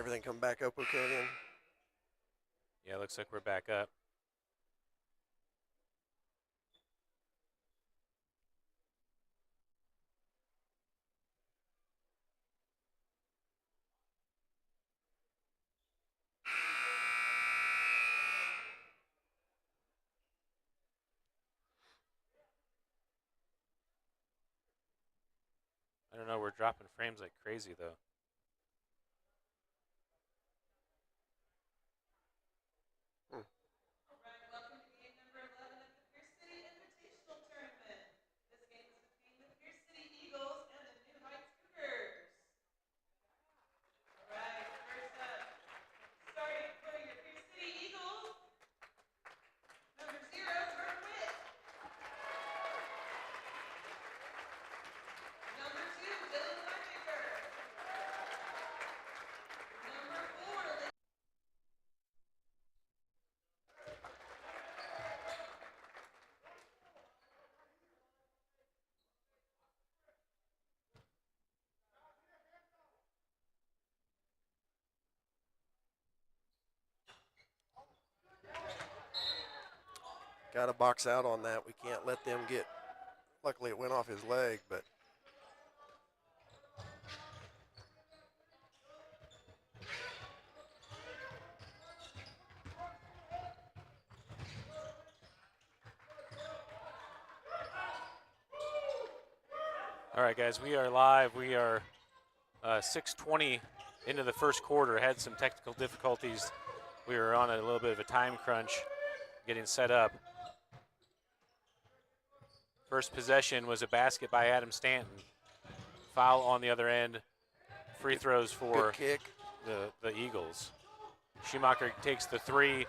everything come back up okay then? Yeah, looks like we're back up. I don't know, we're dropping frames like crazy though. Got to box out on that. We can't let them get. Luckily, it went off his leg, but. All right, guys, we are live. We are 6:20 into the first quarter. Had some technical difficulties. We were on a little bit of a time crunch getting set up. First possession was a basket by Adam Stanton. Foul on the other end. Free throws for the Eagles. Schumacher takes the three.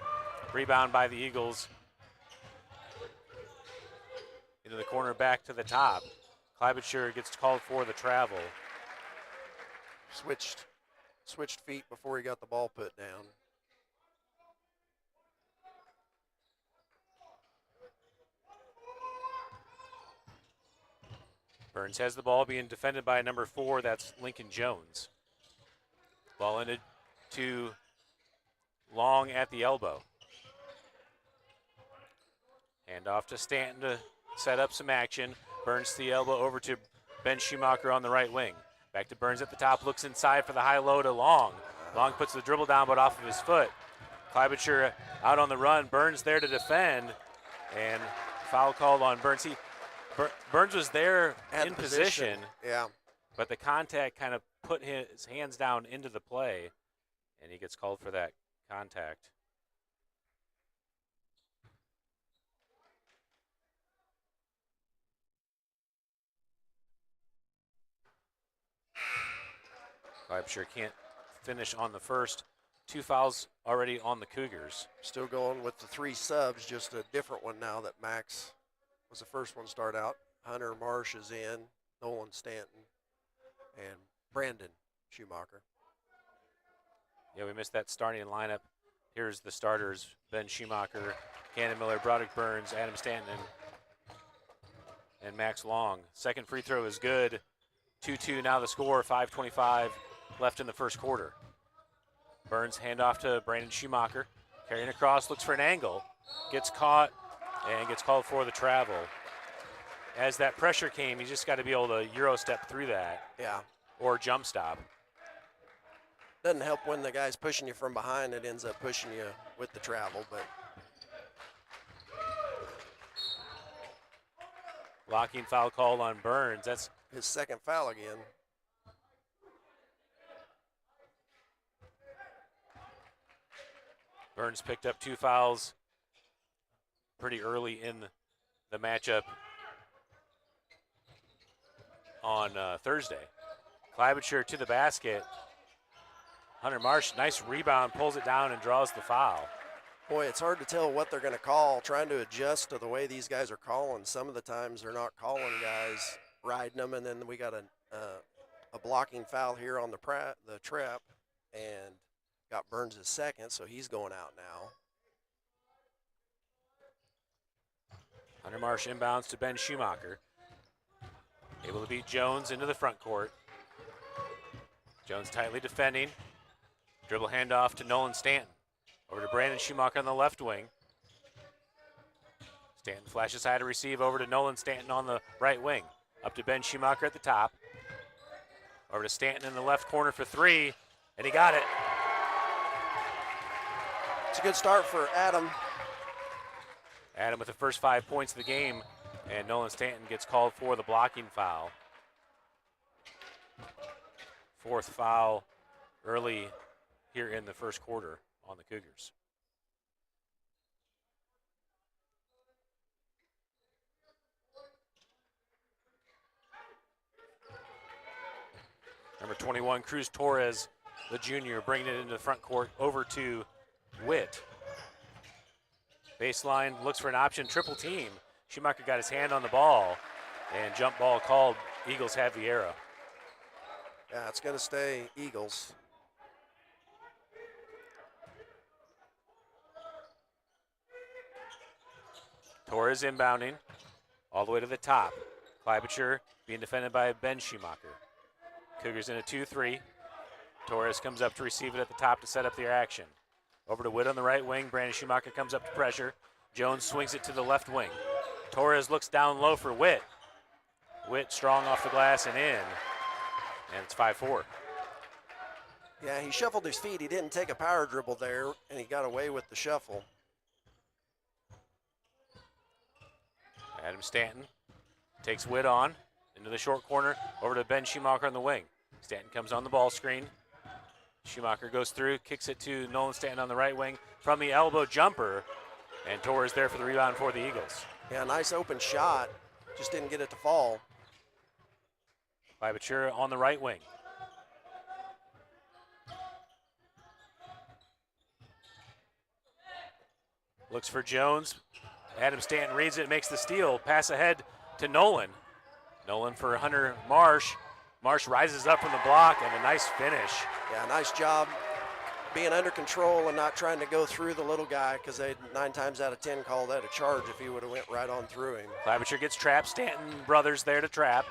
Rebound by the Eagles. Into the corner, back to the top. Kleibucher gets called for the travel. Switched feet before he got the ball put down. Burns has the ball, being defended by number 4. That's Lincoln Jones. Ball ended to Long at the elbow. Hand off to Stanton to set up some action. Burns to the elbow over to Ben Schumacher on the right wing. Back to Burns at the top, looks inside for the high-low to Long. Long puts the dribble down, but off of his foot. Kleibucher out on the run. Burns there to defend, and foul called on Burns. Burns was there in position, yeah, but the contact kind of put his hands down into the play, and he gets called for that contact. Kleibucher can't finish on the first. 2 fouls already on the Cougars. Still going with the 3 subs, just a different one now that Max was the first one to start out. Hunter Marsh is in, Nolan Stanton, and Brandon Schumacher. Yeah, we missed that starting lineup. Here's the starters: Ben Schumacher, Cannon Miller, Broderick Burns, Adam Stanton, and Max Long. Second free throw is good. 2-2 now the score, 5:25 left in the first quarter. Burns handoff to Brandon Schumacher. Carrying across, looks for an angle. Gets caught and gets called for the travel. As that pressure came, you just got to be able to Euro step through that. Yeah. Or jump stop. Doesn't help when the guy's pushing you from behind. It ends up pushing you with the travel, but. Blocking foul called on Burns. That's his second foul again. Burns picked up 2 fouls pretty early in the matchup on Thursday. Kleibucher to the basket. Hunter Marsh, nice rebound, pulls it down and draws the foul. Boy, it's hard to tell what they're going to call, trying to adjust to the way these guys are calling. Some of the times they're not calling guys, riding them, and then we got a blocking foul here on the trap, and got Burns' second, so he's going out now. Hunter Marsh inbounds to Ben Schumacher. Able to beat Jones into the front court. Jones tightly defending. Dribble handoff to Nolan Stanton. Over to Brandon Schumacher on the left wing. Stanton flashes high to receive over to Nolan Stanton on the right wing. Up to Ben Schumacher at the top. Over to Stanton in the left corner for three, and he got it. It's a good start for Adam. Adam with the first 5 points of the game, and Nolan Stanton gets called for the blocking foul. Fourth foul early here in the first quarter on the Cougars. Number 21, Cruz Torres, the junior, bringing it into the front court over to Witt. Baseline, looks for an option, triple team. Schumacher got his hand on the ball, and jump ball called. Eagles have the arrow. Yeah, it's going to stay Eagles. Torres inbounding all the way to the top. Kleibicher being defended by Ben Schumacher. Cougars in a 2-3. Torres comes up to receive it at the top to set up their action. Over to Witt on the right wing. Brandon Schumacher comes up to pressure. Jones swings it to the left wing. Torres looks down low for Witt. Witt strong off the glass and in. And it's 5-4. Yeah, he shuffled his feet. He didn't take a power dribble there, and he got away with the shuffle. Adam Stanton takes Witt on into the short corner, over to Ben Schumacher on the wing. Stanton comes on the ball screen. Schumacher goes through, kicks it to Nolan Stanton on the right wing from the elbow jumper, and Torres there for the rebound for the Eagles. Yeah, nice open shot, just didn't get it to fall. Kleibicher on the right wing. Looks for Jones. Adam Stanton reads it, makes the steal. Pass ahead to Nolan. Nolan for Hunter Marsh. Marsh rises up from the block, and a nice finish. Yeah, nice job being under control and not trying to go through the little guy, because they'd 9 times out of 10 call that a charge if he would have went right on through him. Kleibicher gets trapped. Stanton brothers there to trap.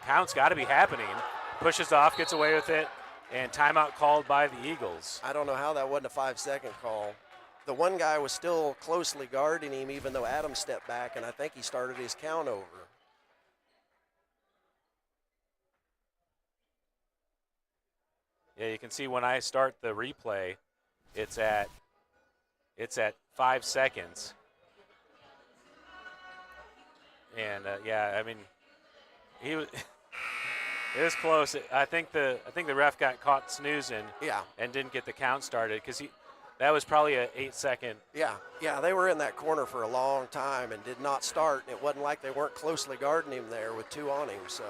Count's got to be happening. Pushes off, gets away with it, and timeout called by the Eagles. I don't know how that wasn't a 5-second call. The one guy was still closely guarding him, even though Adam stepped back, and I think he started his count over. Yeah, you can see when I start the replay, it's at 5 seconds. And yeah, I mean, he was it was close. I think the ref got caught snoozing. Yeah. And didn't get the count started because that was probably an 8-second. Yeah, they were in that corner for a long time and did not start. It wasn't like they weren't closely guarding him there with 2 on him. So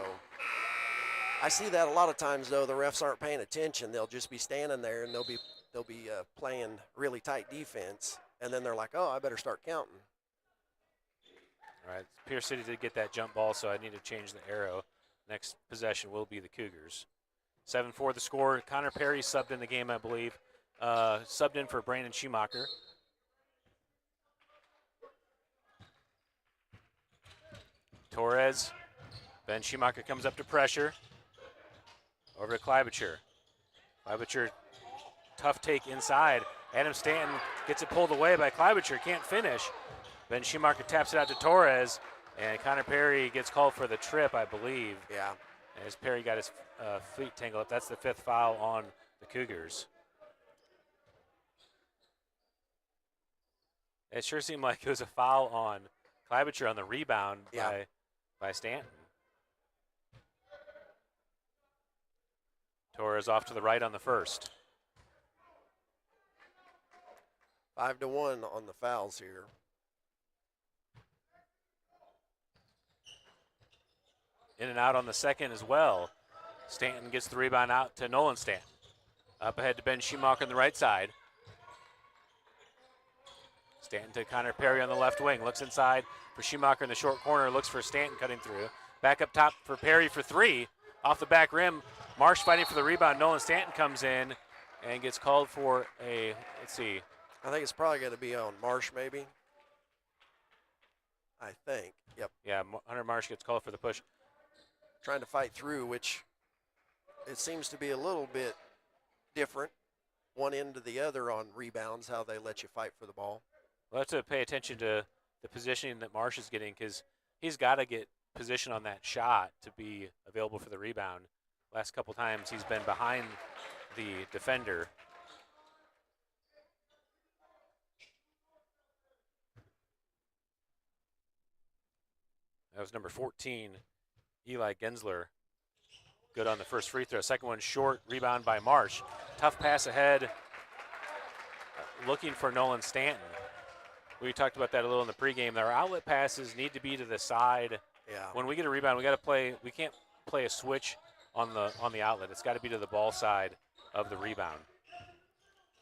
I see that a lot of times, though. The refs aren't paying attention. They'll just be standing there and they'll be playing really tight defense, and then they're like, oh, I better start counting. All right, Pierce City did get that jump ball, so I need to change the arrow. Next possession will be the Cougars. 7-4 the score. Connor Perry subbed in the game, I believe. Subbed in for Brandon Schumacher. Torres. Ben Schumacher comes up to pressure. Over to Kleibicher. Kleibicher, tough take inside. Adam Stanton gets it pulled away by Kleibicher, can't finish. Ben Schumacher taps it out to Torres, and Connor Perry gets called for the trip, I believe. Yeah. As Perry got his feet tangled up. That's the 5th foul on the Cougars. It sure seemed like it was a foul on Kleibicher on the rebound by Stanton. Torres off to the right on the first. 5-1 on the fouls here. In and out on the second as well. Stanton gets the rebound out to Nolan Stanton. Up ahead to Ben Schumacher on the right side. Stanton to Connor Perry on the left wing. Looks inside for Schumacher in the short corner. Looks for Stanton cutting through. Back up top for Perry for 3. Off the back rim. Marsh fighting for the rebound. Nolan Stanton comes in and gets called for a, let's see. I think it's probably going to be on Marsh, maybe. I think. Yep. Yeah, Hunter Marsh gets called for the push. Trying to fight through, which it seems to be a little bit different. one end to the other on rebounds, how they let you fight for the ball. We'll have to pay attention to the positioning that Marsh is getting because he's got to get position on that shot to be available for the rebound. Last couple times he's been behind the defender. That was number 14, Eli Gensler. Good on the first free throw. Second one short, rebound by Marsh. Tough pass ahead, looking for Nolan Stanton. We talked about that a little in the pregame. Our outlet passes need to be to the side. Yeah. When we get a rebound, we got to play. We can't play a switch on the outlet. It's got to be to the ball side of the rebound.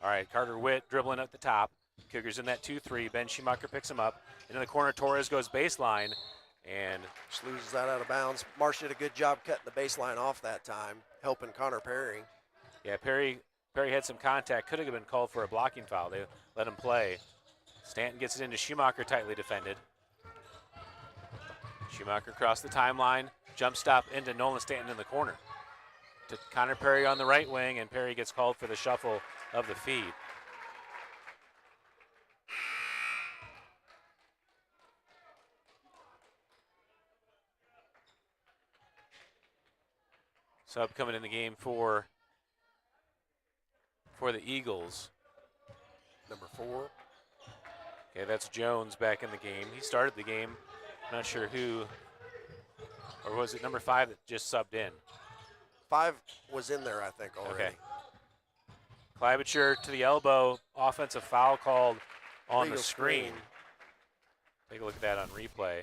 All right, Carter Witt dribbling at the top. Cougars in that 2-3. Ben Schumacher picks him up. Into the corner, Torres goes baseline. And just loses that out of bounds. Marsh did a good job cutting the baseline off that time, helping Connor Perry. Yeah, Perry had some contact. Could have been called for a blocking foul. They let him play. Stanton gets it into Schumacher, tightly defended. Schumacher across the timeline. Jump stop into Nolan Stanton in the corner. To Connor Perry on the right wing, and Perry gets called for the shuffle of the feed. Sub coming in the game for the Eagles. Number 4. Okay, that's Jones back in the game. He started the game. Not sure who, or was it number 5 that just subbed in? 5 was in there, I think, already. Okay. Kleibacher to the elbow. Offensive foul called on Legal the screen. Take a look at that on replay.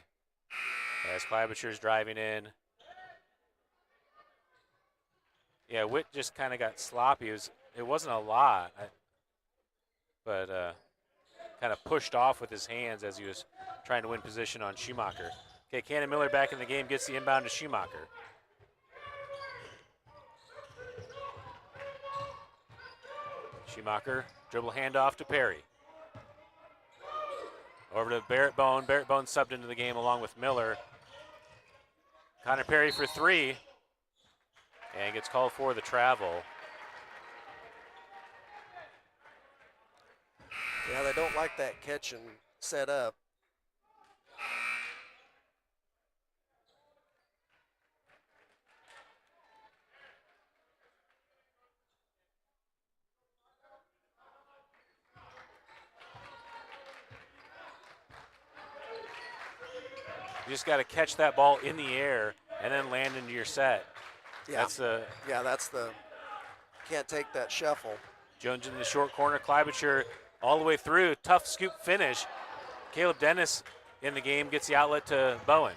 As Kleibacher's driving in. Yeah, Witt just kind of got sloppy. It wasn't a lot, but kind of pushed off with his hands as he was trying to win position on Schumacher. Okay, Cannon Miller back in the game, gets the inbound to Schumacher. Schumacher, dribble handoff to Perry. Over to Barrett Bone. Barrett Bone subbed into the game along with Miller. Connor Perry for 3. And gets called for the travel. Yeah, they don't like that catch and set up. You just got to catch that ball in the air and then land into your set. Yeah, that's the can't take that shuffle. Jones in the short corner. Kleibacher all the way through. Tough scoop finish. Caleb Dennis in the game gets the outlet to Bowen.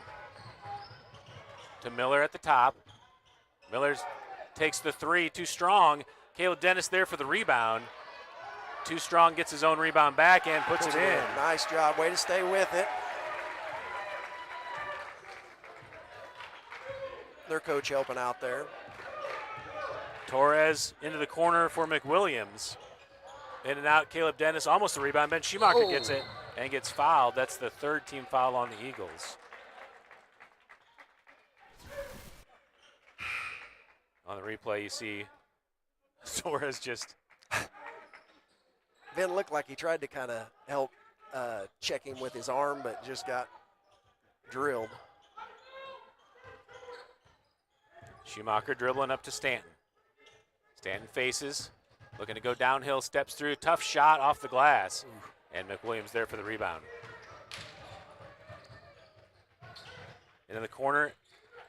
To Miller at the top. Miller takes the 3, too strong. Caleb Dennis there for the rebound. Too strong gets his own rebound back and puts it in. Nice job. Way to stay with it. Their coach helping out there. Torres into the corner for McWilliams. In and out, Caleb Dennis, almost a rebound. Ben Schumacher gets it and gets fouled. That's the 3rd team foul on the Eagles. On the replay, you see Torres just... Ben looked like he tried to kind of help check him with his arm, but just got drilled. Schumacher dribbling up to Stanton. Stanton faces, looking to go downhill, steps through, tough shot off the glass. And McWilliams there for the rebound. Into the corner,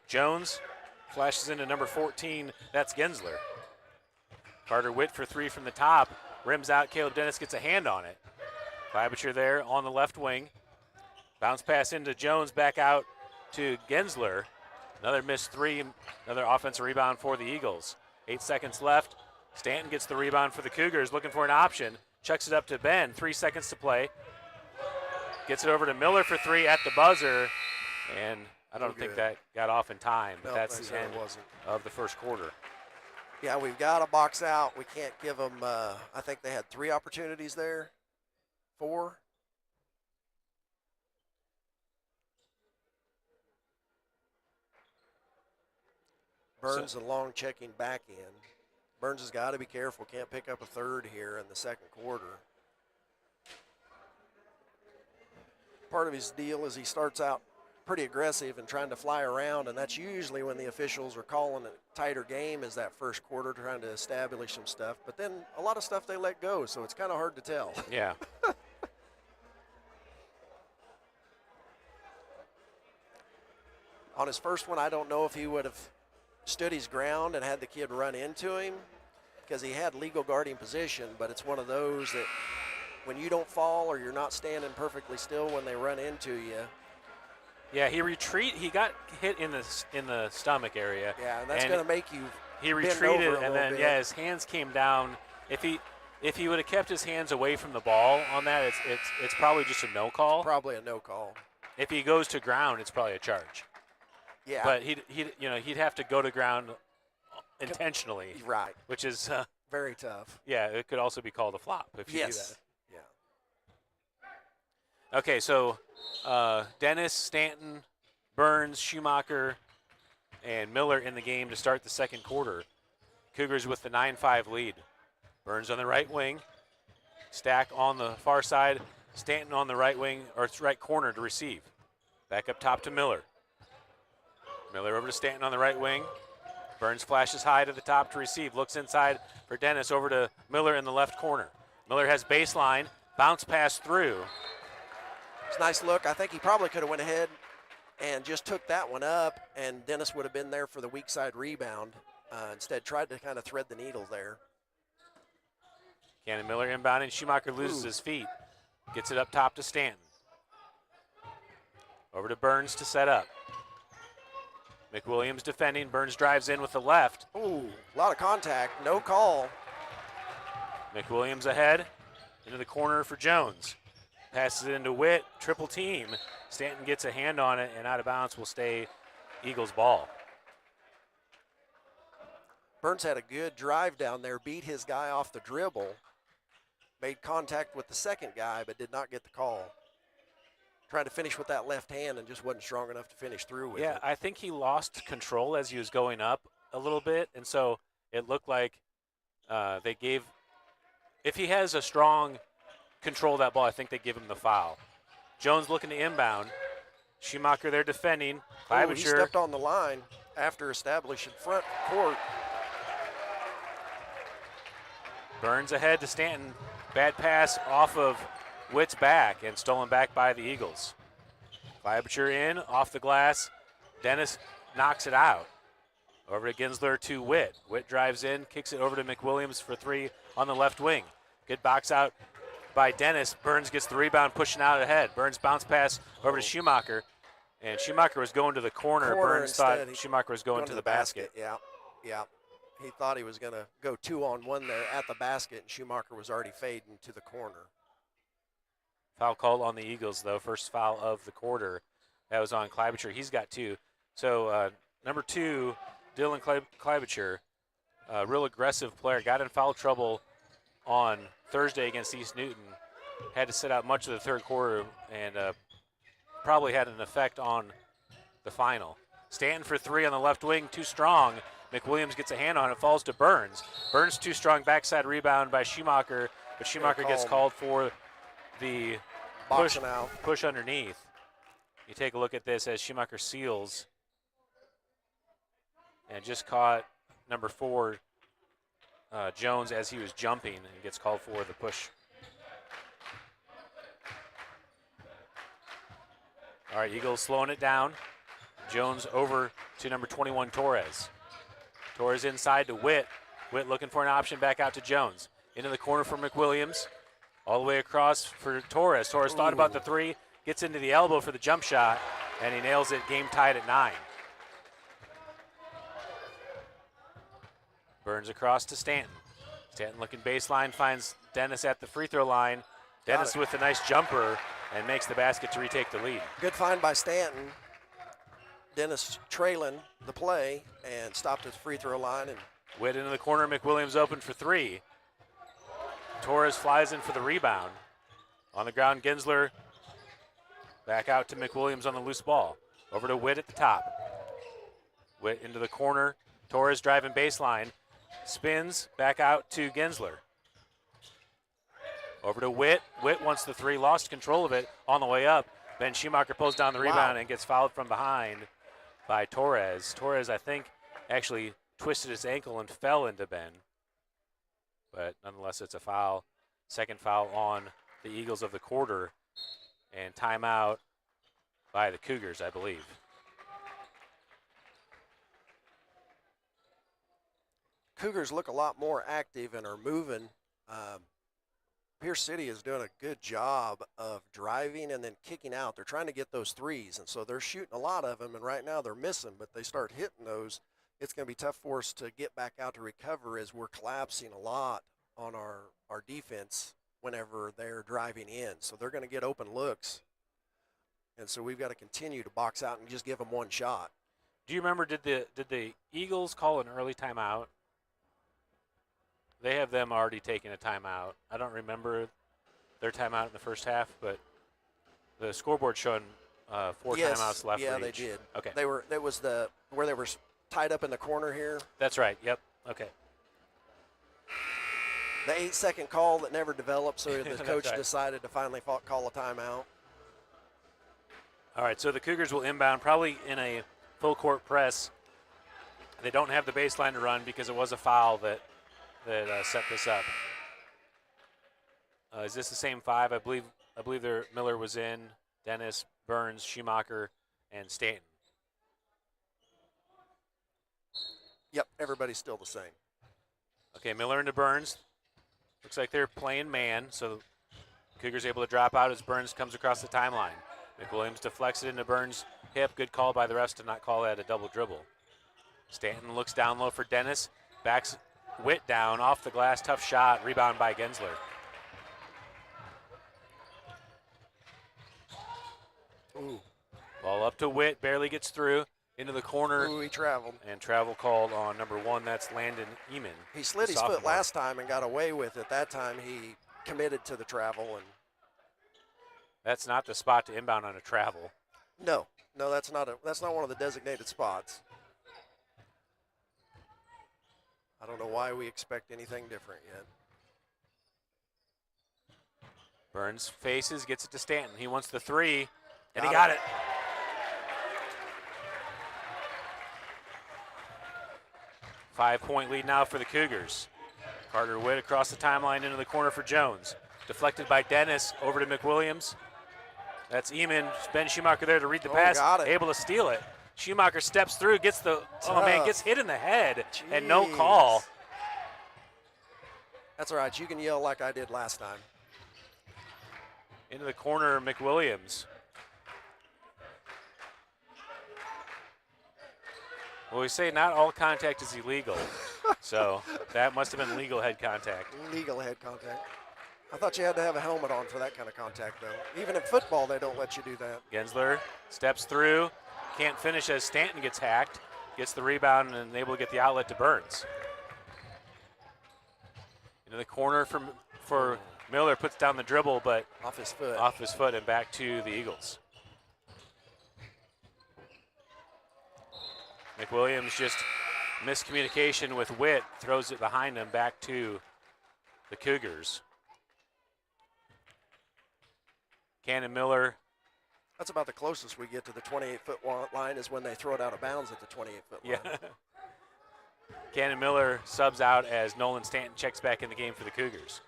Jones flashes into number 14, that's Gensler. Carter Witt for 3 from the top, rims out, Caleb Dennis gets a hand on it. Kleibacher there on the left wing. Bounce pass into Jones, back out to Gensler. Another missed 3, another offensive rebound for the Eagles. 8 seconds left. Stanton gets the rebound for the Cougars, looking for an option. Chucks it up to Ben, 3 seconds to play. Gets it over to Miller for 3 at the buzzer. And I don't think that got off in time, but that's the end of the first quarter. Yeah, we've got to box out. We can't give them, I think they had 3 opportunities there. 4. Burns and Long checking back in. Burns has got to be careful. Can't pick up a third here in the second quarter. Part of his deal is he starts out pretty aggressive and trying to fly around, and that's usually when the officials are calling a tighter game is that first quarter, trying to establish some stuff. But then a lot of stuff they let go, so it's kind of hard to tell. Yeah. On his first one, I don't know if he would have stood his ground and had the kid run into him because he had legal guarding position, but it's one of those that when you don't fall or you're not standing perfectly still when they run into you. Yeah, he got hit in the stomach area. Yeah, and that's going to make you He bend retreated, over a and little then, bit. yeah, his hands came down. If he would have kept his hands away from the ball on that, it's probably just a no call. Probably a no call. If he goes to ground, it's probably a charge. Yeah. But he'd have to go to ground intentionally, Right. which is Very tough. yeah, it could also be called a flop if you do Yes. that. Yeah. Okay, so Dennis, Stanton, Burns, Schumacher, and Miller in the game to start the second quarter. Cougars with the 9-5 lead. Burns on the right wing, Stack on the far side, Stanton on the right wing or right corner to receive. Back up top to Miller. Miller over to Stanton on the right wing. Burns flashes high to the top to receive. Looks inside for Dennis, over to Miller in the left corner. Miller has baseline, bounce pass through. It's a nice look. I think he probably could have went ahead and just took that one up, and Dennis would have been there for the weak side rebound. Instead, tried to kind of thread the needle there. Cannon Miller inbounding. Schumacher loses his feet. Gets it up top to Stanton. Over to Burns to set up. McWilliams defending. Burns drives in with the left. Ooh, a lot of contact. No call. McWilliams ahead. Into the corner for Jones. Passes it into Witt. Triple team. Stanton gets a hand on it, and out of bounds will stay Eagles ball. Burns had a good drive down there, beat his guy off the dribble, made contact with the second guy, but did not get the call. Trying to finish with that left hand and just wasn't strong enough to finish through with Yeah, it. I think he lost control as he was going up a little bit, and so it looked like they gave – if he has a strong control of that ball, I think they give him the foul. Jones looking to inbound. Schumacher there defending. Ooh, he Kleibicher. stepped on the line after establishing front court. Burns ahead to Stanton. Bad pass off of Witt's back and stolen back by the Eagles. Kleibicher in, off the glass. Dennis knocks it out. Over to Ginsler to Witt. Witt drives in, kicks it over to McWilliams for three on the left wing. Good box out by Dennis. Burns gets the rebound, pushing out ahead. Burns bounce pass over to Schumacher. And Schumacher was going to the corner. Burns thought Schumacher was going to the basket. Yeah, yeah. He thought he was going to go 2-on-1 there at the basket, and Schumacher was already fading to the corner. Foul called on the Eagles, though. First foul of the quarter. That was on Kleibicher. He's got two. So number 2, Dylan Kleibicher, a real aggressive player, got in foul trouble on Thursday against East Newton. Had to sit out much of the third quarter and probably had an effect on the final. Stanton for three on the left wing, too strong. McWilliams gets a hand on it, falls to Burns. Burns too strong, backside rebound by Schumacher, but Schumacher gets called for the push underneath. You take a look at this as Schumacher seals and just caught number 4, Jones, as he was jumping, and gets called for the push. All right, Eagles slowing it down. Jones over to number 21, Torres. Torres inside to Witt. Witt looking for an option, back out to Jones. Into the corner for McWilliams. All the way across for Torres. Torres thought about the three, gets into the elbow for the jump shot, and he nails it, game tied at 9. Burns across to Stanton. Stanton looking baseline, finds Dennis at the free throw line. Dennis with a nice jumper and makes the basket to retake the lead. Good find by Stanton. Dennis trailing the play and stopped at the free throw line. And Witt into the corner, McWilliams open for 3. Torres flies in for the rebound. On the ground, Ginsler back out to McWilliams on the loose ball. Over to Witt at the top. Witt into the corner. Torres driving baseline. Spins back out to Gensler. Over to Witt. Witt wants the three, lost control of it on the way up. Ben Schumacher pulls down the rebound and gets fouled from behind by Torres. Torres, I think, actually twisted his ankle and fell into Ben. But nonetheless, it's a foul. Second foul on the Eagles of the quarter. And timeout by the Cougars, I believe. Cougars look a lot more active and are moving. Pierce City is doing a good job of driving and then kicking out. They're trying to get those threes, and so they're shooting a lot of them, and right now they're missing, but they start hitting those. It's going to be tough for us to get back out to recover as we're collapsing a lot on our defense whenever they're driving in. So they're going to get open looks, and so we've got to continue to box out and just give them one shot. Do you remember, did the Eagles call an early timeout? They have them already taking a timeout. I don't remember their timeout in the first half, but the scoreboard showing 4 timeouts left. Yeah, for they each. did. Okay. That was where they were tied up in the corner here. That's right. Yep. Okay. The 8-second call that never developed, so the coach right. decided to finally call a timeout. All right, so the Cougars will inbound probably in a full court press. They don't have the baseline to run because it was a foul that set this up. Is this the same 5? I believe their Miller was in, Dennis, Burns, Schumacher, and Stanton. Yep, everybody's still the same. Okay, Miller into Burns. Looks like they're playing man, so Cougars able to drop out as Burns comes across the timeline. McWilliams deflects it into Burns' hip. Good call by the refs to not call that a double dribble. Stanton looks down low for Dennis. Backs Witt down off the glass. Tough shot. Rebound by Gensler. Ooh. Ball up to Witt. Barely gets through. Into the corner. Ooh, he traveled. And travel called on number 1. That's Landon Eamon. He slid his foot last time and got away with it. That time he committed to the travel. And that's not the spot to inbound on a travel. No, that's not one of the designated spots. I don't know why we expect anything different yet. Burns faces, gets it to Stanton. He wants the 3, and he got it. Five-point lead now for the Cougars. Carter Witt across the timeline into the corner for Jones. Deflected by Dennis over to McWilliams. That's Eamon. Ben Schumacher there to read the pass, able to steal it. Schumacher steps through, gets gets hit in the head, and no call. That's all right. You can yell like I did last time. Into the corner, McWilliams. Well, we say not all contact is illegal, so that must have been legal head contact. Legal head contact. I thought you had to have a helmet on for that kind of contact, though. Even in football, they don't let you do that. Gensler steps through, can't finish as Stanton gets hacked, gets the rebound and able to get the outlet to Burns. Into the corner for Miller, puts down the dribble, but off his foot and back to the Eagles. McWilliams just miscommunication with Witt, throws it behind him back to the Cougars. Cannon Miller. That's about the closest we get to the 28-foot line is when they throw it out of bounds at the 28-foot line. Yeah. Cannon Miller subs out as Nolan Stanton checks back in the game for the Cougars.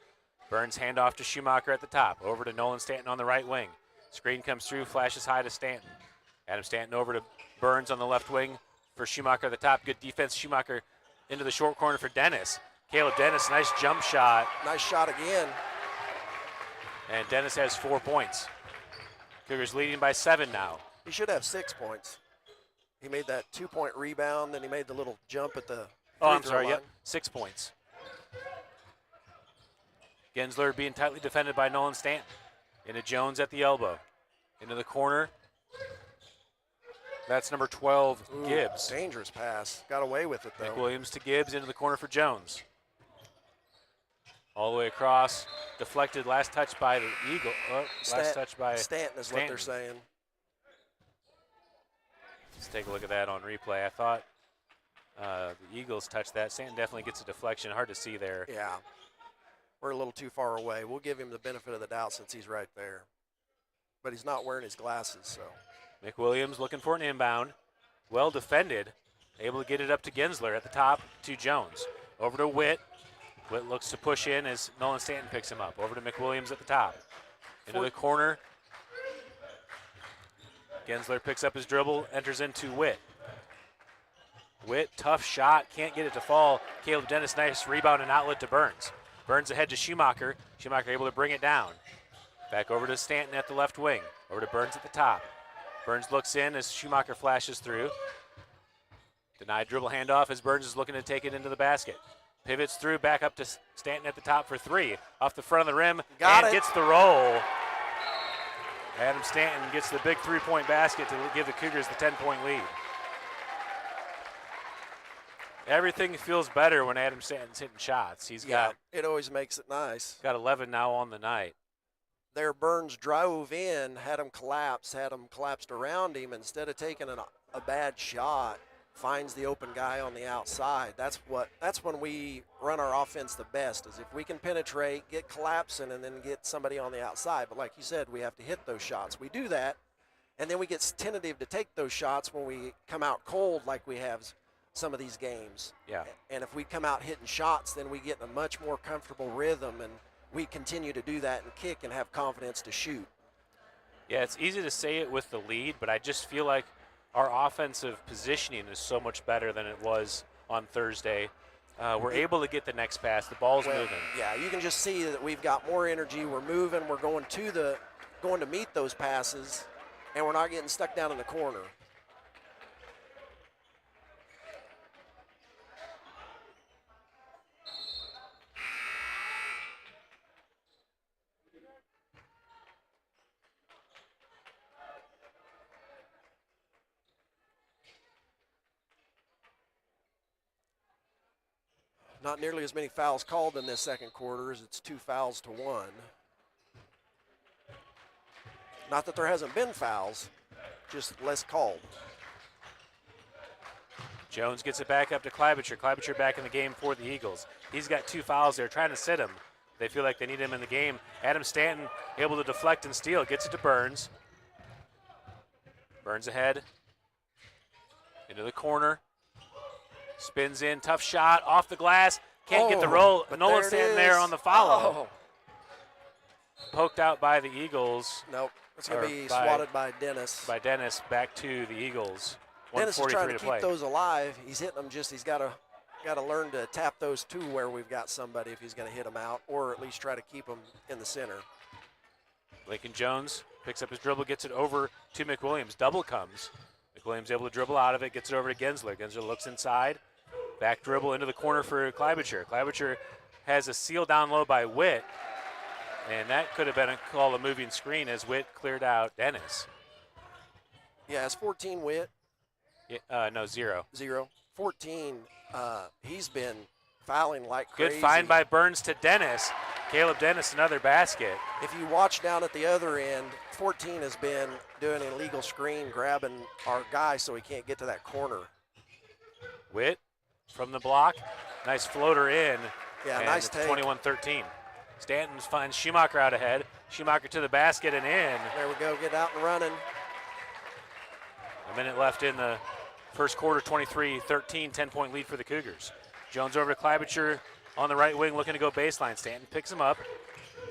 Burns handoff to Schumacher at the top. Over to Nolan Stanton on the right wing. Screen comes through, flashes high to Stanton. Adam Stanton over to Burns on the left wing for Schumacher at the top. Good defense. Schumacher into the short corner for Dennis. Caleb Dennis, nice jump shot. Nice shot again. And Dennis has 4 points. Cougars leading by 7 now. He should have 6 points. He made that 2-point rebound, then he made the little jump at the free throw line. Yep, 6 points. Gensler being tightly defended by Nolan Stanton. Into Jones at the elbow. Into the corner. That's number 12, Gibbs. Dangerous pass. Got away with it, though. McWilliams to Gibbs into the corner for Jones. All the way across. Deflected. Last touch by the Eagle. Last touch by Stanton is what they're saying. Let's take a look at that on replay. I thought The Eagles touched that. Stanton definitely gets a deflection. Hard to see there. Yeah. We're a little too far away. We'll give him the benefit of the doubt since he's right there. But he's not wearing his glasses, so. McWilliams looking for an inbound. Well defended. Able to get it up to Gensler at the top to Jones. Over to Witt. Witt looks to push in as Nolan Stanton picks him up. Over to McWilliams at the top. Into the corner. Gensler picks up his dribble, enters into Witt. Witt, tough shot, can't get it to fall. Caleb Dennis, nice rebound and outlet to Burns. Burns ahead to Schumacher. Schumacher able to bring it down. Back over to Stanton at the left wing. Over to Burns at the top. Burns looks in as Schumacher flashes through. Denied dribble handoff as Burns is looking to take it into the basket. Pivots through, back up to Stanton at the top for three. Off the front of the rim, and gets the roll. Adam Stanton gets the big three-point basket to give the Cougars the 10-point lead. Everything feels better when Adam Stanton's hitting shots. He's got. It always makes it nice. Got 11 now on the night. There, Burns drove in, had him collapsed around him. Instead of taking a bad shot, finds the open guy on the outside. That's when we run our offense the best, is if we can penetrate, get collapsing, and then get somebody on the outside. But like you said, we have to hit those shots. We do that, and then we get tentative to take those shots when we come out cold like we have some of these games. Yeah. And if we come out hitting shots, then we get in a much more comfortable rhythm, and we continue to do that and kick and have confidence to shoot. Yeah, it's easy to say it with the lead, but I just feel like our offensive positioning is so much better than it was on Thursday. We're able to get the next pass. The ball's moving. Yeah, you can just see that we've got more energy. We're moving. We're going to meet those passes, and we're not getting stuck down in the corner. Not nearly as many fouls called in this second quarter as it's 2 fouls to 1. Not that there hasn't been fouls, just less called. Jones gets it back up to Klobuchar. Klobuchar back in the game for the Eagles. He's got 2 fouls there, trying to sit him. They feel like they need him in the game. Adam Stanton able to deflect and steal. Gets it to Burns. Burns ahead. Into the corner. Spins in, tough shot, off the glass. Can't get the roll. Nolan Stanton there on the follow. Poked out by the Eagles. Nope, it's going to be swatted by Dennis. By Dennis, back to the Eagles. Dennis is trying to keep those alive. He's hitting them he's got to learn to tap those to where we've got somebody if he's going to hit them out, or at least try to keep them in the center. Lincoln Jones picks up his dribble, gets it over to McWilliams. Double comes. McWilliams able to dribble out of it, gets it over to Gensler. Gensler looks inside. Back dribble into the corner for Klobuchar. Klobuchar has a seal down low by Witt, and that could have been called a moving screen as Witt cleared out Dennis. Yeah, it's 14 Witt. Yeah, no, 0. 14, he's been fouling like crazy. Good find by Burns to Dennis. Caleb Dennis, another basket. If you watch down at the other end, 14 has been doing an illegal screen, grabbing our guy so he can't get to that corner. Witt from the block. Nice floater in. Yeah, and nice it's take. 21-13. Stanton finds Schumacher out ahead. Schumacher to the basket and in. There we go, get out and running. A minute left in the first quarter, 23-13, 10-point lead for the Cougars. Jones over to Klobuchar on the right wing, looking to go baseline. Stanton picks him up.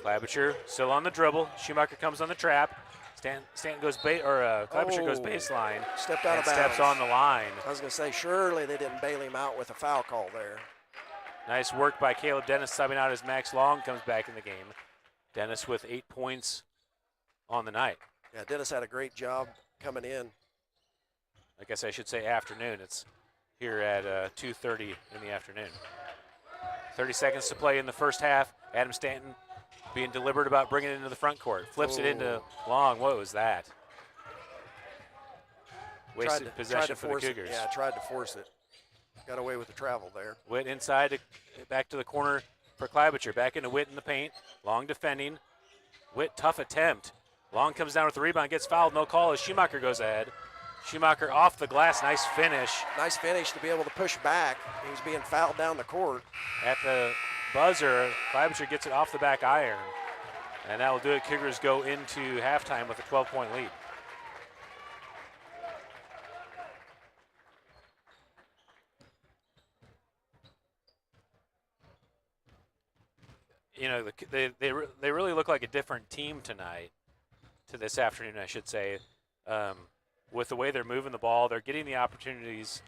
Klobuchar still on the dribble. Schumacher comes on the trap. Stanton goes Klobuchar goes baseline. Stepped out of bounds. Steps on the line. I was going to say, surely they didn't bail him out with a foul call there. Nice work by Caleb Dennis, subbing out as Max Long comes back in the game. Dennis with 8 points on the night. Yeah, Dennis had a great job coming in. I guess I should say afternoon. It's here at 2:30 in the afternoon. 30 seconds to play in the first half. Adam Stanton being deliberate about bringing it into the front court. Flips it into Long. What was that? Wasted possession for the Cougars. Yeah, tried to force it. Got away with the travel there. Witt inside, back to the corner for Klobuchar. Back into Witt in the paint. Long defending. Witt, tough attempt. Long comes down with the rebound, gets fouled, no call as Schumacher goes ahead. Schumacher off the glass, nice finish. Nice finish to be able to push back. He was being fouled down the court. At the buzzer, Klobuchar gets it off the back iron. And that will do it. Cougars go into halftime with a 12-point lead. You know, they really look like a different team tonight, to this afternoon, I should say. With the way they're moving the ball, they're getting the opportunities.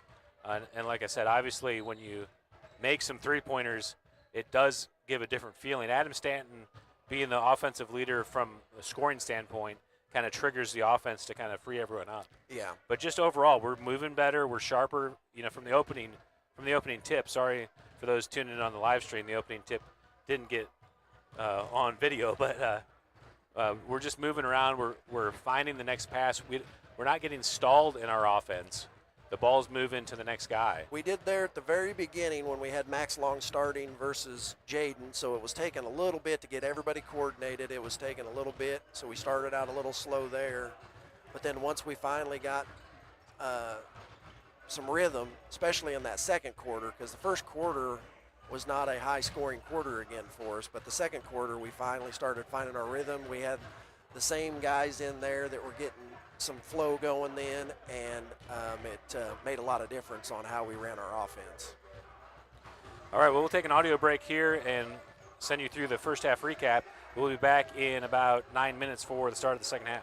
And like I said, obviously when you make some three-pointers, it does give a different feeling. Adam Stanton, being the offensive leader from a scoring standpoint, kind of triggers the offense to kind of free everyone up. Yeah. But just overall, we're moving better. We're sharper. You know, from the opening tip. Sorry for those tuning in on the live stream. The opening tip didn't get on video, but we're just moving around. We're finding the next pass. We're not getting stalled in our offense. The ball's moving to the next guy. We did there at the very beginning when we had Max Long starting versus Jaden, so it was taking a little bit to get everybody coordinated. It was taking a little bit, so we started out a little slow there. But then once we finally got some rhythm, especially in that second quarter, because the first quarter was not a high-scoring quarter again for us, but the second quarter we finally started finding our rhythm. We had the same guys in there that were getting some flow going then, and it made a lot of difference on how we ran our offense. All right, well, we'll take an audio break here and send you through the first half recap. We'll be back in about 9 minutes for the start of the second half.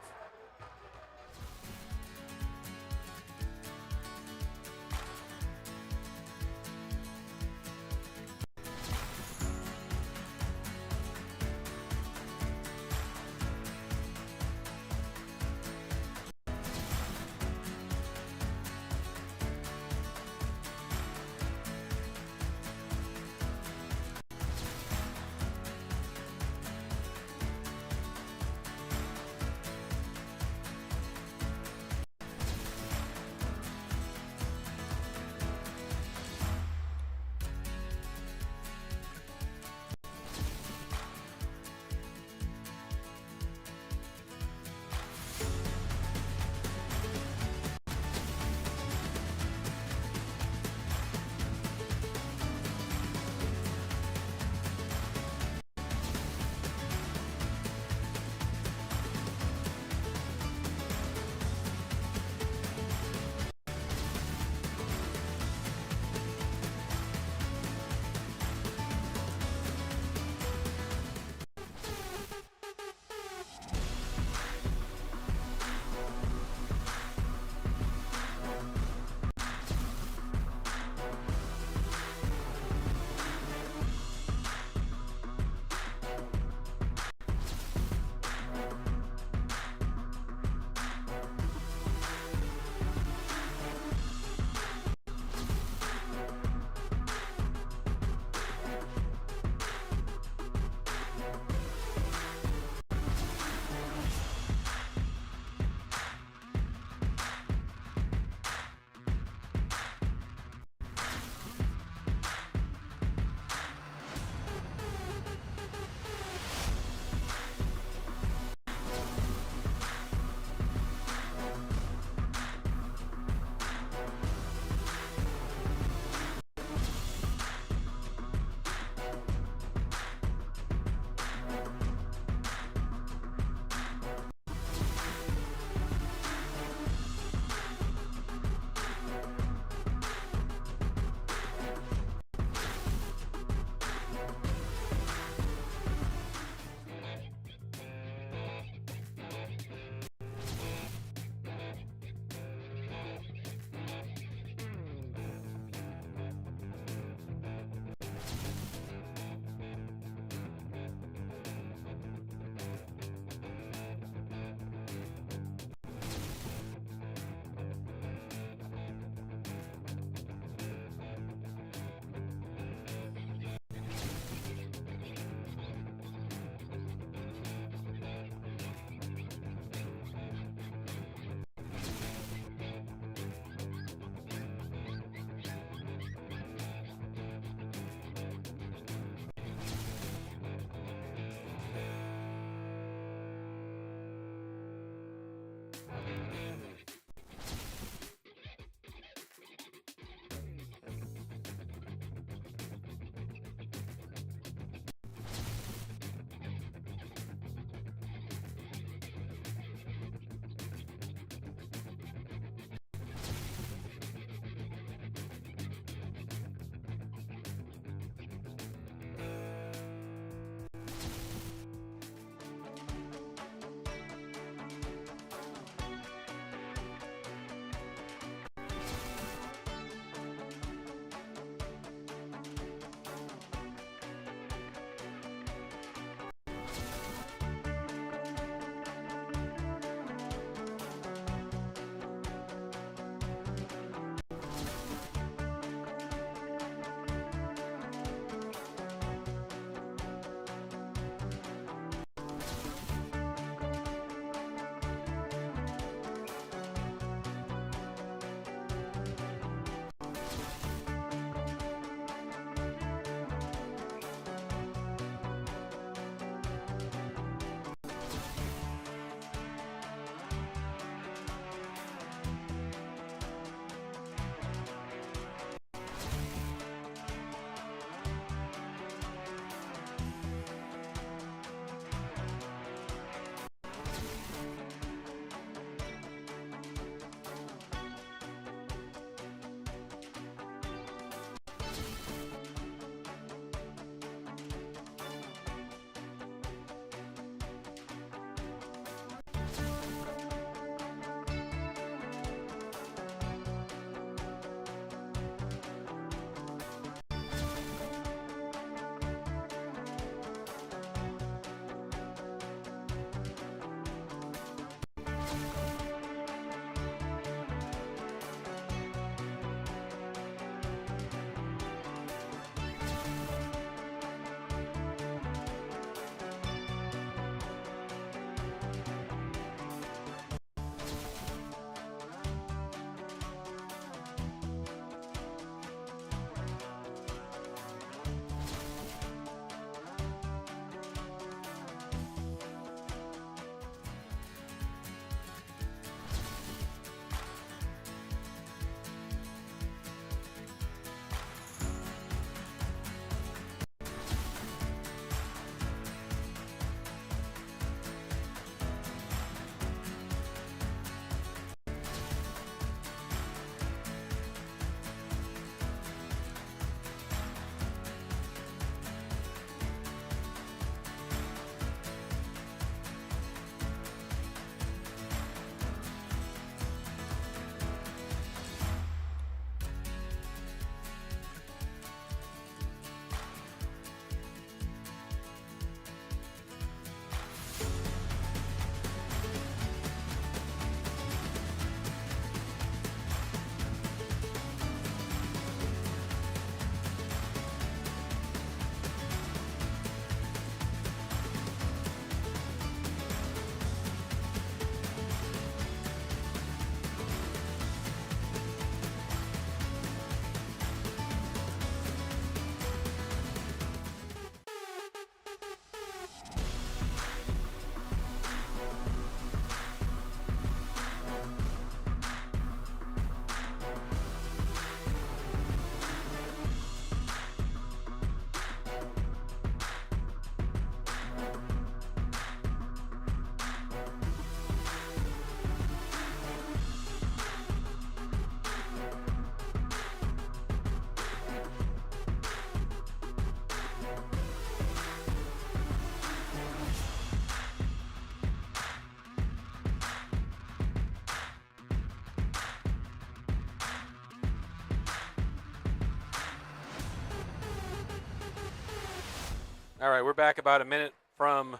All right, we're back about a minute from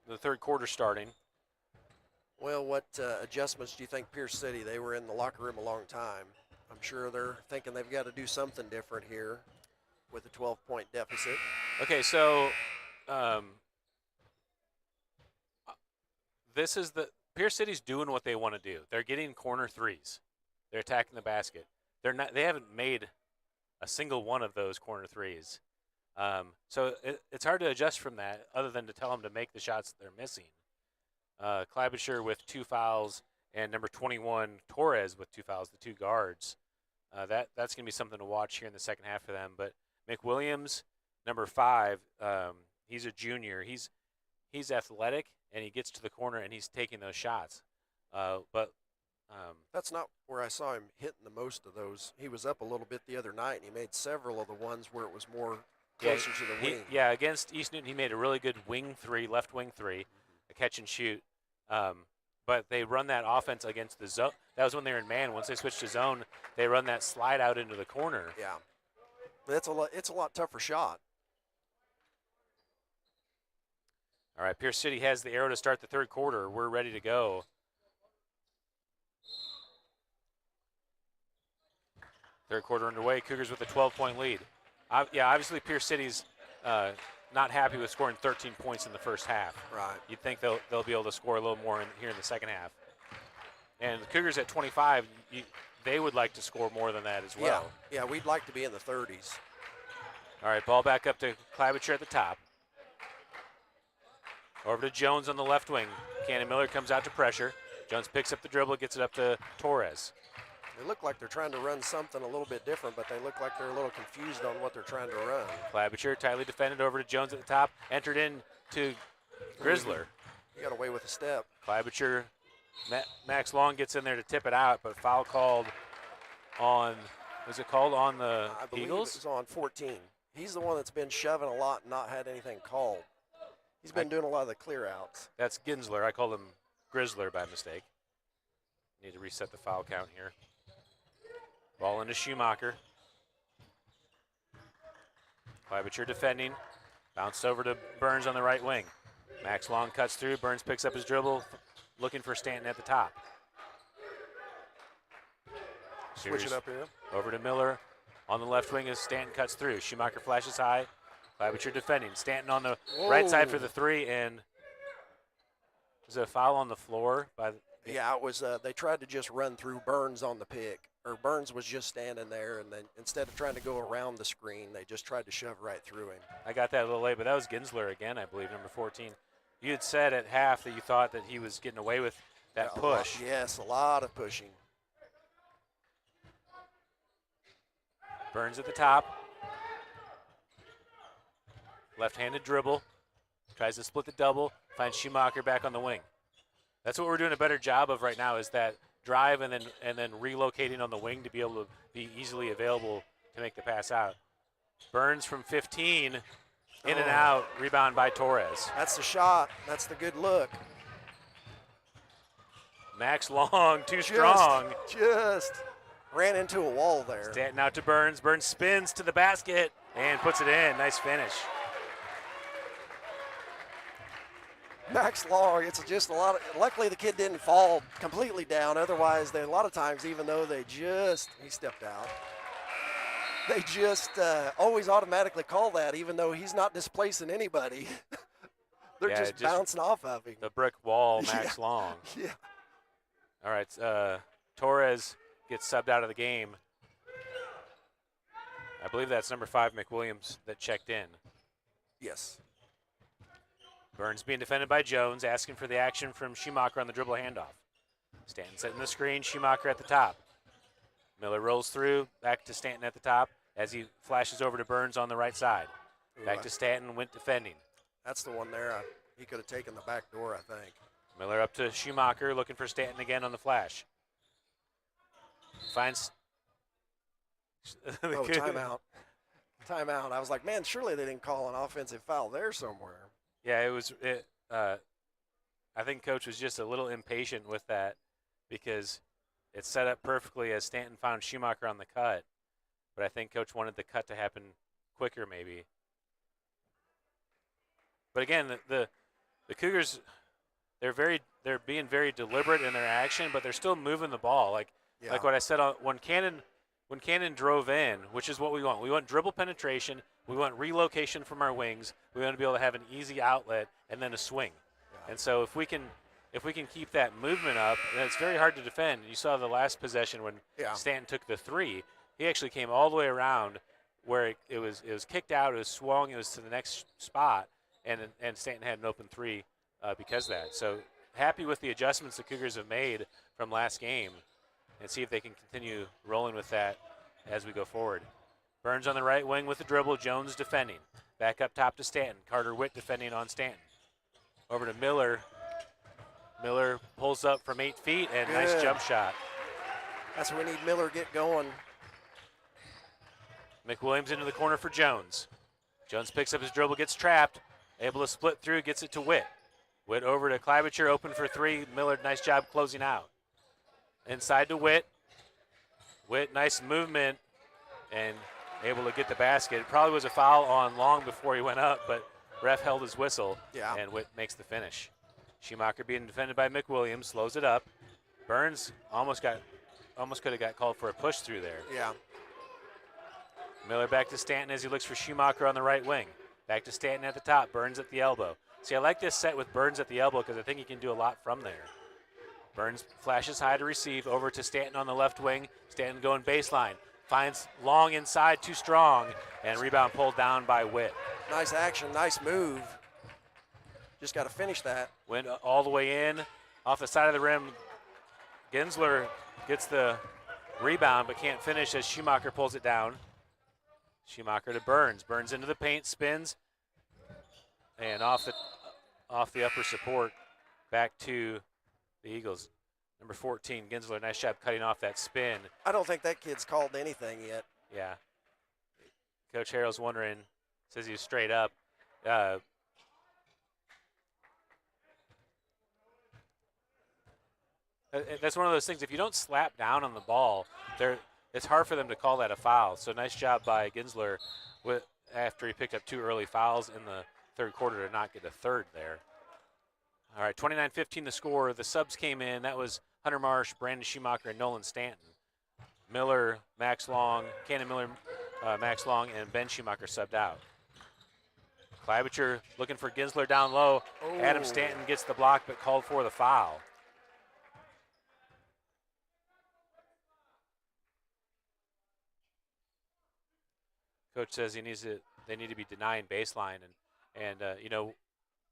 the third quarter starting. Well, what adjustments do you think Pierce City? They were in the locker room a long time. I'm sure they're thinking they've got to do something different here with a 12-point deficit. Okay, so this is the Pierce City's doing what they want to do. They're getting corner threes. They're attacking the basket. They haven't made a single one of those corner threes. So it's hard to adjust from that, other than to tell them to make the shots that they're missing. Klobuchar with 2 fouls, and number 21 Torres with 2 fouls, the 2 guards. That's going to be something to watch here in the second half for them. But McWilliams, number 5, he's a junior. He's athletic, and he gets to the corner and he's taking those shots. But that's not where I saw him hitting the most of those. He was up a little bit the other night, and he made several of the ones where it was more closer to the wing. Against East Newton, he made a really good wing 3, left wing 3, a catch and shoot. But they run that offense against the zone. That was when they were in man. Once they switched to zone, they run that slide out into the corner. Yeah, it's a lot tougher shot. All right, Pierce City has the arrow to start the third quarter. We're ready to go. Third quarter underway. Cougars with a 12-point lead. Obviously Pierce City's not happy with scoring 13 points in the first half. Right. You'd think they'll be able to score a little more here in the second half. And the Cougars at 25, they would like to score more than that as well. Yeah, we'd like to be in the 30s. All right, ball back up to Klobuchar at the top. Over to Jones on the left wing. Cannon Miller comes out to pressure. Jones picks up the dribble, gets it up to Torres. They look like they're trying to run something a little bit different, but they look like they're a little confused on what they're trying to run. Klobuchar tightly defended over to Jones at the top. Entered in to Grizzler. He got away with a step. Klobuchar, Max Long gets in there to tip it out, but foul called on, was it called on the I believe Eagles? it was on 14. He's the one that's been shoving a lot and not had anything called. He's been doing a lot of the clear outs. That's Ginsler. I called him Grizzler by mistake. Need to reset the foul count here. Ball into Schumacher. Klobuchar defending. Bounced over to Burns on the right wing. Max Long cuts through. Burns picks up his dribble, looking for Stanton at the top. Switching up here. Over to Miller on the left wing as Stanton cuts through. Schumacher flashes high. Klobuchar defending. Stanton on the right side for the 3, and was it a foul on the floor? Yeah, it was. They tried to just run through Burns on the pick, or Burns was just standing there, and then instead of trying to go around the screen, they just tried to shove right through him. I got that a little late, but that was Ginsler again, I believe, number 14. You had said at half that you thought that he was getting away with that push. Yes, a lot of pushing. Burns at the top. Left-handed dribble. Tries to split the double. Finds Schumacher back on the wing. That's what we're doing a better job of right now, is that drive and then relocating on the wing to be able to be easily available to make the pass out. Burns from 15, in and out, rebound by Torres. That's the shot. That's the good look. Max Long, too strong. Just ran into a wall there. Stanton out to Burns. Burns spins to the basket and puts it in. Nice finish. Max Long, it's just a lot of, luckily the kid didn't fall completely down. Otherwise, a lot of times, even though he stepped out, they just always automatically call that, even though he's not displacing anybody. They're just bouncing off of him. The brick wall, Max Long. Yeah. All right, Torres gets subbed out of the game. I believe that's number 5, McWilliams, that checked in. Yes. Burns being defended by Jones, asking for the action from Schumacher on the dribble handoff. Stanton setting the screen, Schumacher at the top. Miller rolls through, back to Stanton at the top as he flashes over to Burns on the right side. Back to Stanton, went defending. That's the one there. He could have taken the back door, I think. Miller up to Schumacher, looking for Stanton again on the flash. Finds. Timeout. Timeout. I was like, man, surely they didn't call an offensive foul there somewhere. Yeah, it was. I think Coach was just a little impatient with that because it set up perfectly as Stanton found Schumacher on the cut. But I think Coach wanted the cut to happen quicker, maybe. But again, the Cougars, they're being very deliberate in their action, but they're still moving the ball. Like what I said when Cannon drove in, which is what we want. We want dribble penetration. We want relocation from our wings. We want to be able to have an easy outlet and then a swing. Yeah. And so if we can keep that movement up, then it's very hard to defend. You saw the last possession when Stanton took the three. He actually came all the way around where it was kicked out, it was swung, it was to the next spot, and Stanton had an open three because of that. So happy with the adjustments the Cougars have made from last game, and see if they can continue rolling with that as we go forward. Burns on the right wing with the dribble, Jones defending. Back up top to Stanton. Carter Witt defending on Stanton. Over to Miller. Miller pulls up from 8 feet, and nice jump shot. That's where we need Miller get going. McWilliams into the corner for Jones. Jones picks up his dribble, gets trapped, able to split through, gets it to Witt. Witt over to Klobuchar, open for three. Miller, nice job closing out. Inside to Witt. Witt, nice movement, and able to get the basket. It probably was a foul on Long before he went up, but ref held his whistle, and Witt makes the finish. Schumacher being defended by McWilliams, slows it up. Burns almost could have got called for a push through there. Yeah. Miller back to Stanton as he looks for Schumacher on the right wing. Back to Stanton at the top, Burns at the elbow. See, I like this set with Burns at the elbow because I think he can do a lot from there. Burns flashes high to receive, over to Stanton on the left wing. Stanton going baseline, finds Long inside, too strong, and rebound pulled down by Witt. Nice action, nice move. Just got to finish that. Went all the way in, off the side of the rim. Gensler gets the rebound but can't finish as Schumacher pulls it down. Schumacher to Burns. Burns into the paint, spins, and off the upper support, back to the Eagles. Number 14, Gensler, nice job cutting off that spin. I don't think that kid's called anything yet. Yeah. Coach Harrell's wondering, says he was straight up. That's one of those things, if you don't slap down on the ball, it's hard for them to call that a foul. So nice job by Gensler after he picked up 2 early fouls in the third quarter to not get a third there. All right, 29-15 the score. The subs came in. That was Hunter Marsh, Brandon Schumacher, and Nolan Stanton. Miller, Max Long, Cannon Miller, Max Long, and Ben Schumacher subbed out. Klobuchar looking for Gensler down low. Oh. Adam Stanton gets the block but called for the foul. Coach says they need to be denying baseline, and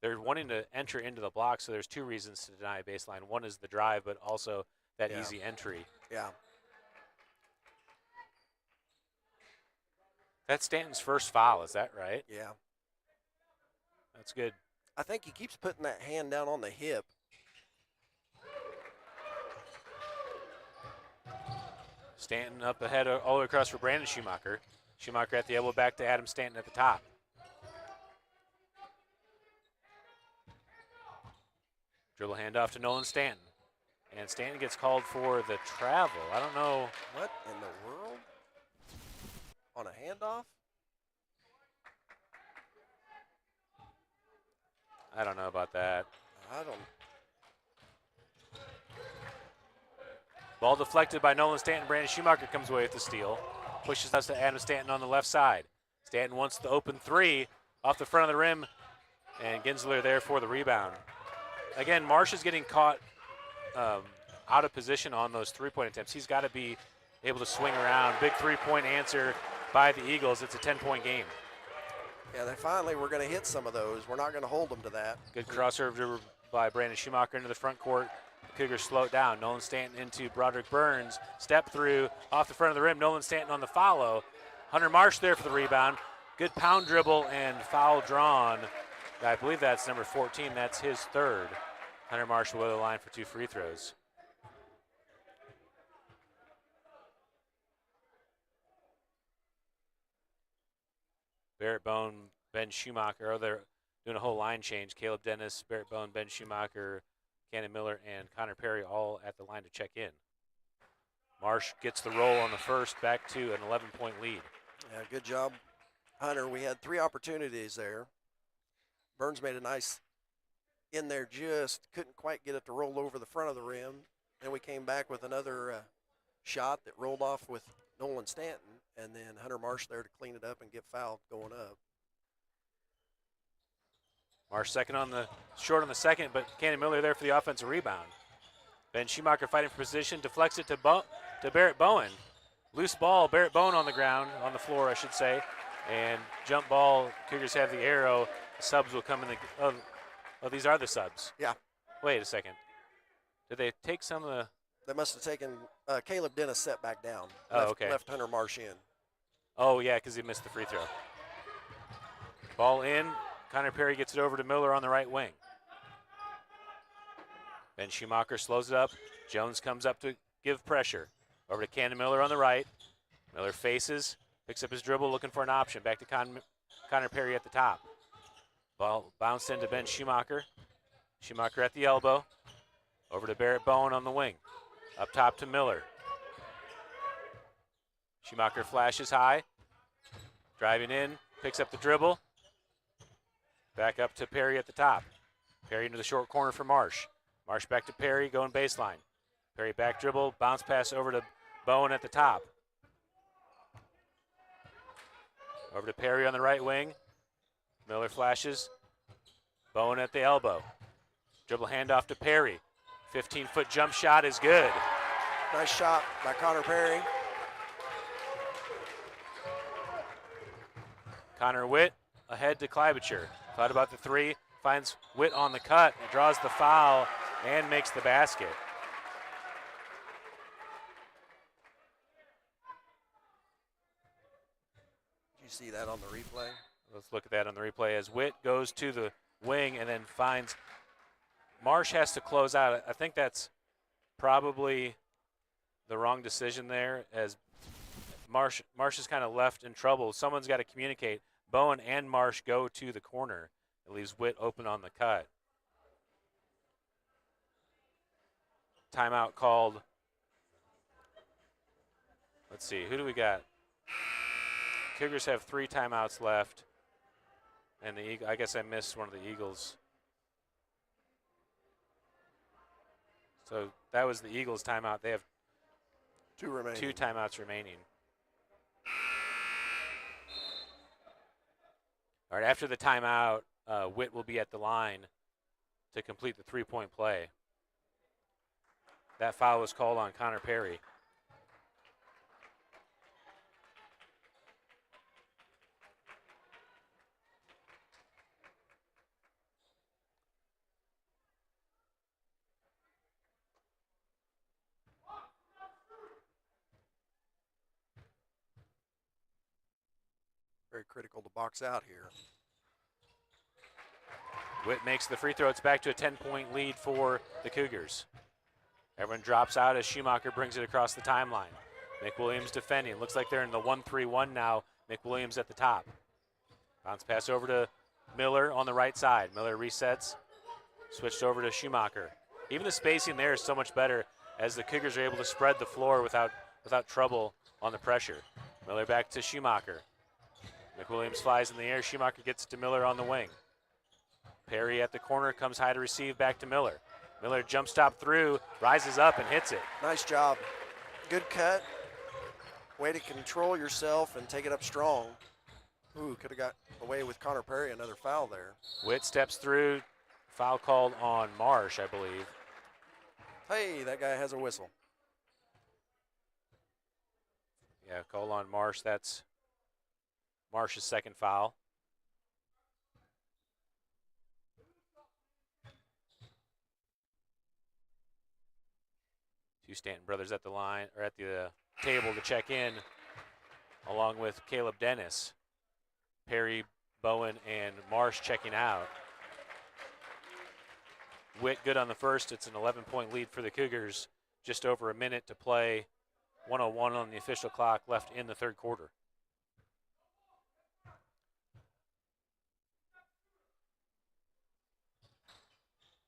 they're wanting to enter into the block, so there's 2 reasons to deny baseline. One is the drive, but also that easy entry. Yeah. That's Stanton's first foul, is that right? Yeah. That's good. I think he keeps putting that hand down on the hip. Stanton up ahead all the way across for Brandon Schumacher. Schumacher at the elbow, back to Adam Stanton at the top. Dribble handoff to Nolan Stanton. And Stanton gets called for the travel. I don't know. What in the world? On a handoff? I don't know about that. I don't. Ball deflected by Nolan Stanton. Brandon Schumacher comes away with the steal. Pushes us to Adam Stanton on the left side. Stanton wants the open 3 off the front of the rim, and Gensler there for the rebound. Again, Marsh is getting caught out of position on those 3-point attempts. He's got to be able to swing around. Big 3-point answer by the Eagles. It's a 10-point game. Yeah, they finally were going to hit some of those. We're not going to hold them to that. Good crossover by Brandon Schumacher into the front court. The Cougars slow it down. Nolan Stanton into Broderick Burns. Step through off the front of the rim. Nolan Stanton on the follow. Hunter Marsh there for the rebound. Good pound dribble and foul drawn. I believe that's number 14. That's his third. Hunter Marsh will go to the line for 2 free throws. Barrett Bone, Ben Schumacher. Oh, they're doing a whole line change. Caleb Dennis, Barrett Bone, Ben Schumacher, Cannon Miller, and Connor Perry all at the line to check in. Marsh gets the roll on the first, back to an 11-point lead. Yeah, good job, Hunter. We had 3 opportunities there. Burns made a nice in there, just couldn't quite get it to roll over the front of the rim. Then we came back with another shot that rolled off with Nolan Stanton, and then Hunter Marsh there to clean it up and get fouled going up. Marsh short on the second, but Cannon Miller there for the offensive rebound. Ben Schumacher fighting for position, deflects it to Barrett Bowen. Loose ball, Barrett Bowen on the floor, I should say. And jump ball, Cougars have the arrow. The subs will come in oh, these are the subs. Yeah. Wait a second. Did they take some of the... They must have taken Caleb Dennis set back down. Okay. Left Hunter Marsh in. Oh, yeah, because he missed the free throw. Ball in. Connor Perry gets it over to Miller on the right wing. Ben Schumacher slows it up. Jones comes up to give pressure. Over to Cannon Miller on the right. Miller faces, picks up his dribble, looking for an option. Back to Connor Perry at the top. Ball bounced into Ben Schumacher. Schumacher at the elbow. Over to Barrett Bowen on the wing. Up top to Miller. Schumacher flashes high. Driving in, picks up the dribble. Back up to Perry at the top. Perry into the short corner for Marsh. Marsh back to Perry, going baseline. Perry back dribble, bounce pass over to Bowen at the top. Over to Perry on the right wing. Miller flashes. Bowen at the elbow. Dribble handoff to Perry. 15-foot jump shot is good. Nice shot by Connor Perry. Connor Witt ahead to Kleibicher. Thought about the three, finds Witt on the cut, and draws the foul and makes the basket. Did you see that on the replay? Let's look at that on the replay as Witt goes to the wing and then finds Marsh has to close out. I think that's probably the wrong decision there, as Marsh is kind of left in trouble. Someone's got to communicate. Bowen and Marsh go to the corner. It leaves Witt open on the cut. Timeout called. Let's see, who do we got? Cougars have 3 timeouts left. And I guess I missed one of the Eagles. So that was the Eagles' timeout. They have 2 remaining. 2 timeouts remaining. All right, after the timeout, Witt will be at the line to complete the 3-point play. That foul was called on Connor Perry. Very critical to box out here. Witt makes the free throw. It's back to a 10-point lead for the Cougars. Everyone drops out as Schumacher brings it across the timeline. McWilliams defending. Looks like they're in the 1-3-1 now. McWilliams at the top. Bounce pass over to Miller on the right side. Miller resets. Switched over to Schumacher. Even the spacing there is so much better as the Cougars are able to spread the floor without trouble on the pressure. Miller back to Schumacher. McWilliams flies in the air. Schumacher gets it to Miller on the wing. Perry at the corner, comes high to receive, back to Miller. Miller jump stop through, rises up and hits it. Nice job. Good cut. Way to control yourself and take it up strong. Ooh, could have got away with Connor Perry, another foul there. Witt steps through, foul called on Marsh, I believe. Hey, that guy has a whistle. Yeah, call on Marsh. That's Marsh's second foul. Two Stanton brothers at the line, or at the table to check in, along with Caleb Dennis. Perry, Bowen, and Marsh checking out. Witt good on the first. It's an 11-point lead for the Cougars. Just over a minute to play. 1:01 on the official clock left in the third quarter.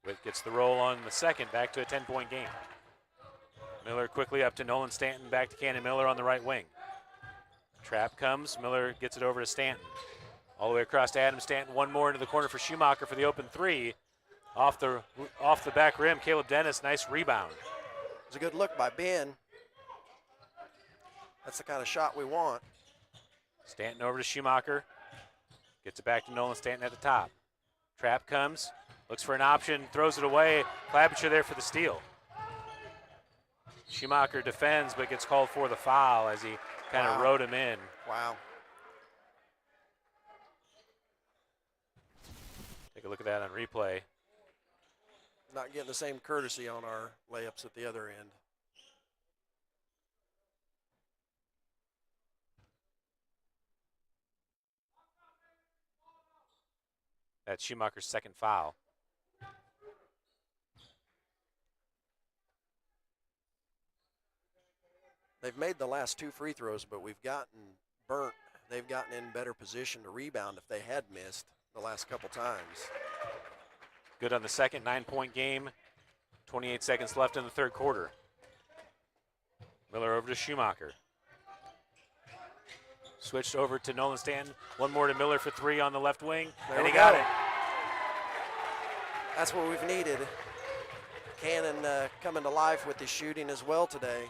Witt gets the roll on the second, back to a 10-point game. Miller quickly up to Nolan Stanton, back to Cannon Miller on the right wing. Trap comes, Miller gets it over to Stanton. All the way across to Adam Stanton. One more into the corner for Schumacher for the open three. Off the back rim, Caleb Dennis, nice rebound. It was a good look by Ben. That's the kind of shot we want. Stanton over to Schumacher. Gets it back to Nolan Stanton at the top. Trap comes, looks for an option, throws it away. Clabbicher there for the steal. Schumacher defends but gets called for the foul as he kind of rode him in. Wow. Take a look at that on replay. Not getting the same courtesy on our layups at the other end. That's Schumacher's second foul. They've made the last 2 free throws, but we've gotten burnt. They've gotten in better position to rebound if they had missed the last couple times. Good on the second, 9-point game. 28 seconds left in the third quarter. Miller over to Schumacher. Switched over to Nolan Stanton. One more to Miller for 3 on the left wing, and he got it. That's what we've needed. Cannon coming to life with his shooting as well today.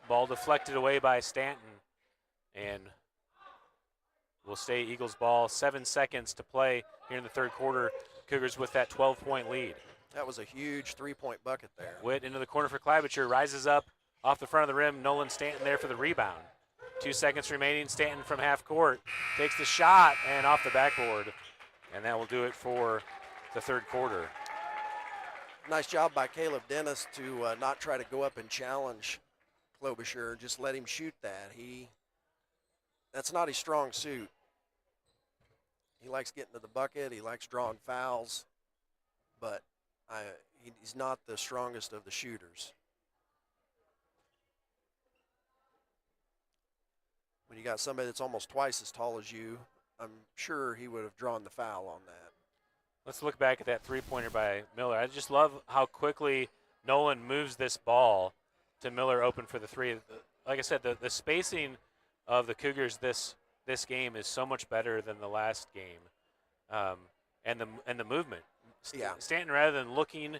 Ball deflected away by Stanton, and will stay Eagles ball. 7 seconds to play here in the third quarter. Cougars with that 12-point lead. That was a huge 3-point bucket there. Witt into the corner for Clabbicher, rises up off the front of the rim. Nolan Stanton there for the rebound. 2 seconds remaining. Stanton from half court takes the shot and off the backboard, and that will do it for the third quarter. Nice job by Caleb Dennis to not try to go up and challenge Klobuchar, just let him shoot that. That's not his strong suit. He likes getting to the bucket. He likes drawing fouls, but he's not the strongest of the shooters. When you got somebody that's almost twice as tall as you, I'm sure he would have drawn the foul on that. Let's look back at that three-pointer by Miller. I just love how quickly Nolan moves this ball to Miller open for the three. Like I said, the spacing of the Cougars this game is so much better than the last game, and the movement. Yeah. Stanton, rather than looking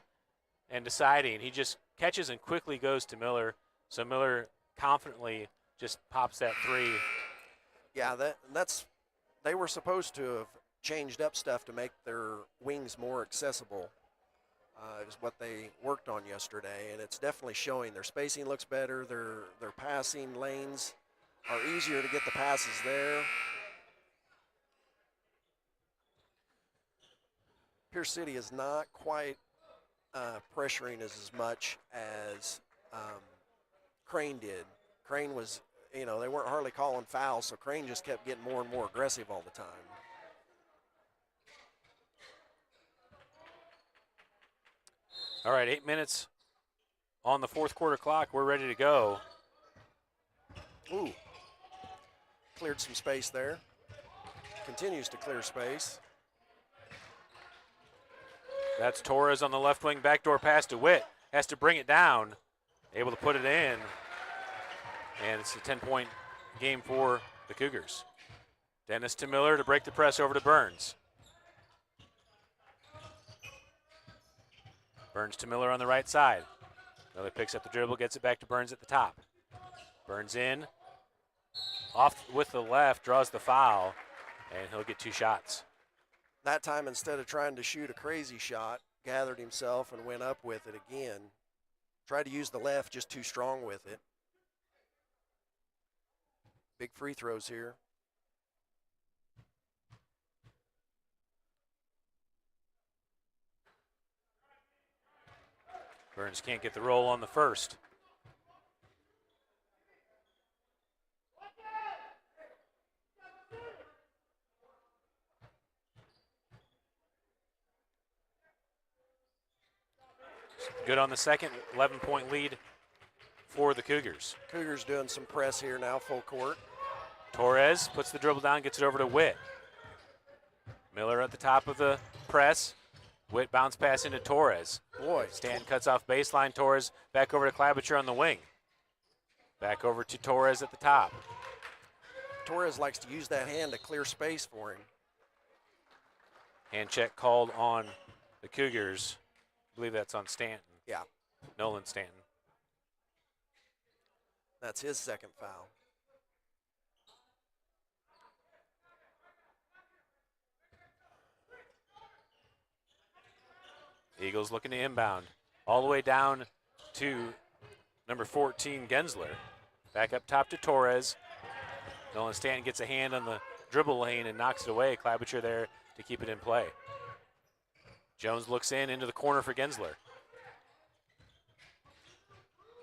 and deciding, he just catches and quickly goes to Miller. So Miller confidently just pops that three. Yeah, they were supposed to have changed up stuff to make their wings more accessible. Is what they worked on yesterday, and it's definitely showing. Their spacing looks better. Their passing lanes are easier to get the passes there. Pierce City is not quite pressuring as much as Crane did. Crane was, they weren't hardly calling fouls, so Crane just kept getting more and more aggressive all the time. All right, 8 minutes on the fourth quarter clock. We're ready to go. Ooh, cleared some space there. Continues to clear space. That's Torres on the left wing, backdoor pass to Witt. Has to bring it down, able to put it in. And it's a 10-point game for the Cougars. Dennis to Miller to break the press over to Burns. Burns to Miller on the right side. Miller picks up the dribble, gets it back to Burns at the top. Burns in, off with the left, draws the foul, and he'll get 2 shots. That time, instead of trying to shoot a crazy shot, gathered himself and went up with it again. Tried to use the left, just too strong with it. Big free throws here. Burns can't get the roll on the first. Good on the second, 11-point lead for the Cougars. Cougars doing some press here now, full court. Torres puts the dribble down, gets it over to Witt. Miller at the top of the press. Witt bounce pass into Torres. Boy. Stanton cuts off baseline. Torres back over to Clabbicher on the wing. Back over to Torres at the top. Torres likes to use that hand to clear space for him. Hand check called on the Cougars. I believe that's on Stanton. Yeah, Nolan Stanton. that's his second foul. Eagles looking to inbound. All the way down to number 14, Gensler. Back up top to Torres. Nolan Stanton gets a hand on the dribble lane and knocks it away. Klobuchar there to keep it in play. Jones looks into the corner for Gensler.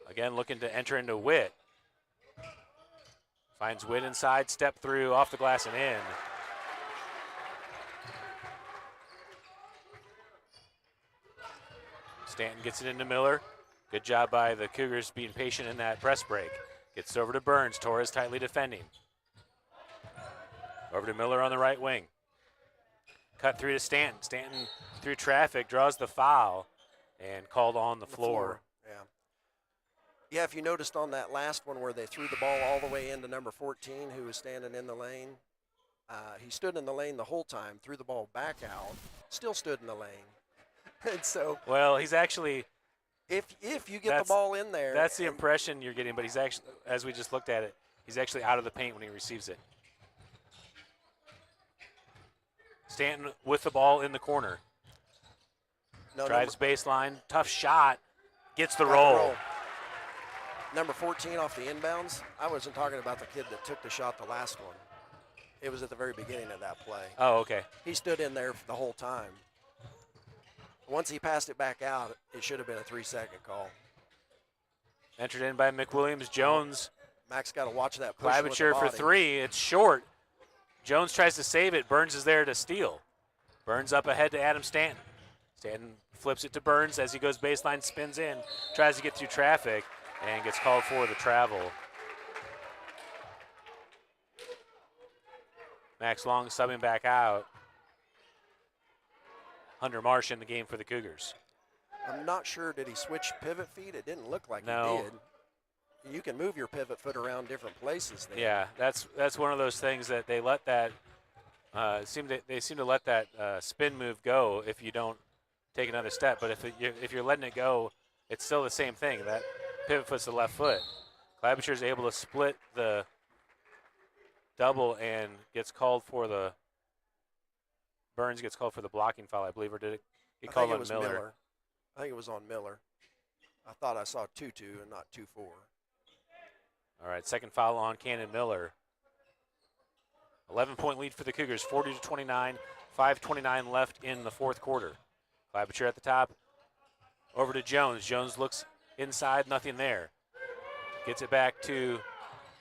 Again, looking to enter into Witt. Finds Witt inside, step through, off the glass and in. Stanton gets it into Miller. Good job by the Cougars being patient in that press break. Gets it over to Burns. Torres tightly defending. Over to Miller on the right wing. Cut through to Stanton. Stanton through traffic, draws the foul, and called on the floor. Yeah. Yeah, if you noticed on that last one where they threw the ball all the way into number 14, who was standing in the lane, he stood in the lane the whole time, threw the ball back out, still stood in the lane. And so, well, he's actually, if you get the ball in there, that's the impression you're getting. But he's actually, as we just looked at it, he's actually out of the paint when he receives it. Stanton with the ball in the corner. Drives baseline, tough shot, gets the roll. Number 14 off the inbounds. I wasn't talking about the kid that took the shot the last one. It was at the very beginning of that play. Oh, okay. He stood in there the whole time. Once he passed it back out, it should have been a 3-second call. Entered in by McWilliams. Jones. Max got to watch that push with the Klobuchar for body. three. It's short. Jones tries to save it. Burns is there to steal. Burns up ahead to Adam Stanton. Stanton flips it to Burns as he goes baseline, spins in, tries to get through traffic, and gets called for the travel. Max Long subbing back out. Hunter Marsh in the game for the Cougars. I'm not sure, did he switch pivot feet? It didn't look like he did. You can move your pivot foot around different places there. Yeah, that's one of those things that they let that they seem to let that spin move go if you don't take another step. But if you're letting it go, it's still the same thing. That pivot foot's the left foot. Klobuchar is able to split the double and gets called for the Burns gets called for the blocking foul, I believe, or did it get called on Miller? I think it was on Miller. I thought I saw 2-2 and not 2-4. All right, second foul on Cannon Miller. 11-point lead for the Cougars, 40-29, 5:29 left in the fourth quarter. Klobuchar at the top, over to Jones. Jones looks inside, nothing there. Gets it back to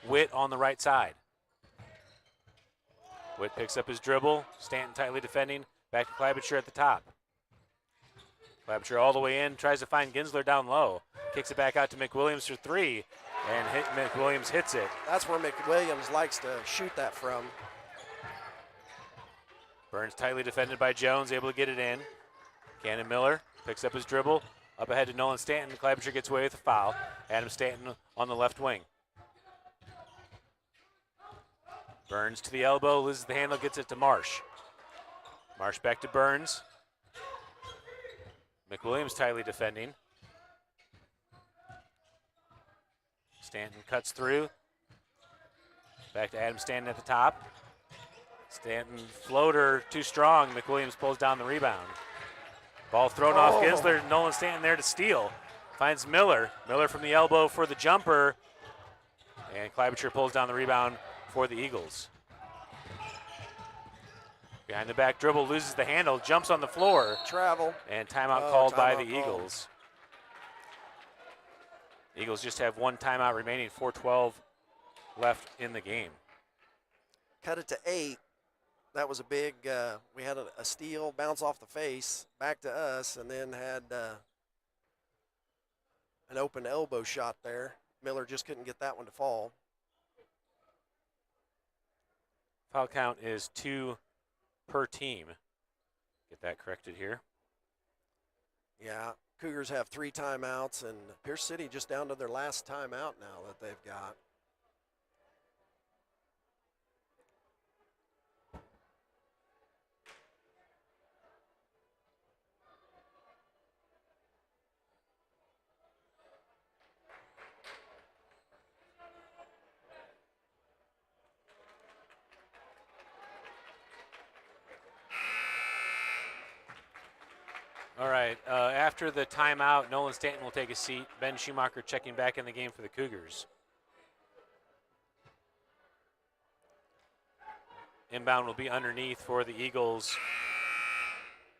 Witt on the right side. Witt picks up his dribble. Stanton tightly defending. Back to Klobuchar at the top. Klobuchar all the way in, tries to find Gensler down low. Kicks it back out to McWilliams for three, and McWilliams hits it. That's where McWilliams likes to shoot that from. Burns tightly defended by Jones, able to get it in. Cannon Miller picks up his dribble. Up ahead to Nolan Stanton. Klobuchar gets away with a foul. Adam Stanton on the left wing. Burns to the elbow, loses the handle, gets it to Marsh. Marsh back to Burns. McWilliams tightly defending. Stanton cuts through. Back to Adam Stanton at the top. Stanton floater too strong. McWilliams pulls down the rebound. Ball thrown off Gensler. Nolan Stanton there to steal. Finds Miller. Miller from the elbow for the jumper. And Klobuchar pulls down the rebound for the Eagles. Behind the back dribble, loses the handle, jumps on the floor. Travel. And timeout called by the Eagles. Eagles just have one timeout remaining, 4:12 left in the game. Cut it to 8. That was a big, we had a steal, bounce off the face, back to us, and then had an open elbow shot there. Miller just couldn't get that one to fall. Foul count is 2 per team. Get that corrected here. Yeah, Cougars have 3 timeouts, and Pierce City just down to their last timeout now that they've got. All right, after the timeout, Nolan Stanton will take a seat. Ben Schumacher checking back in the game for the Cougars. Inbound will be underneath for the Eagles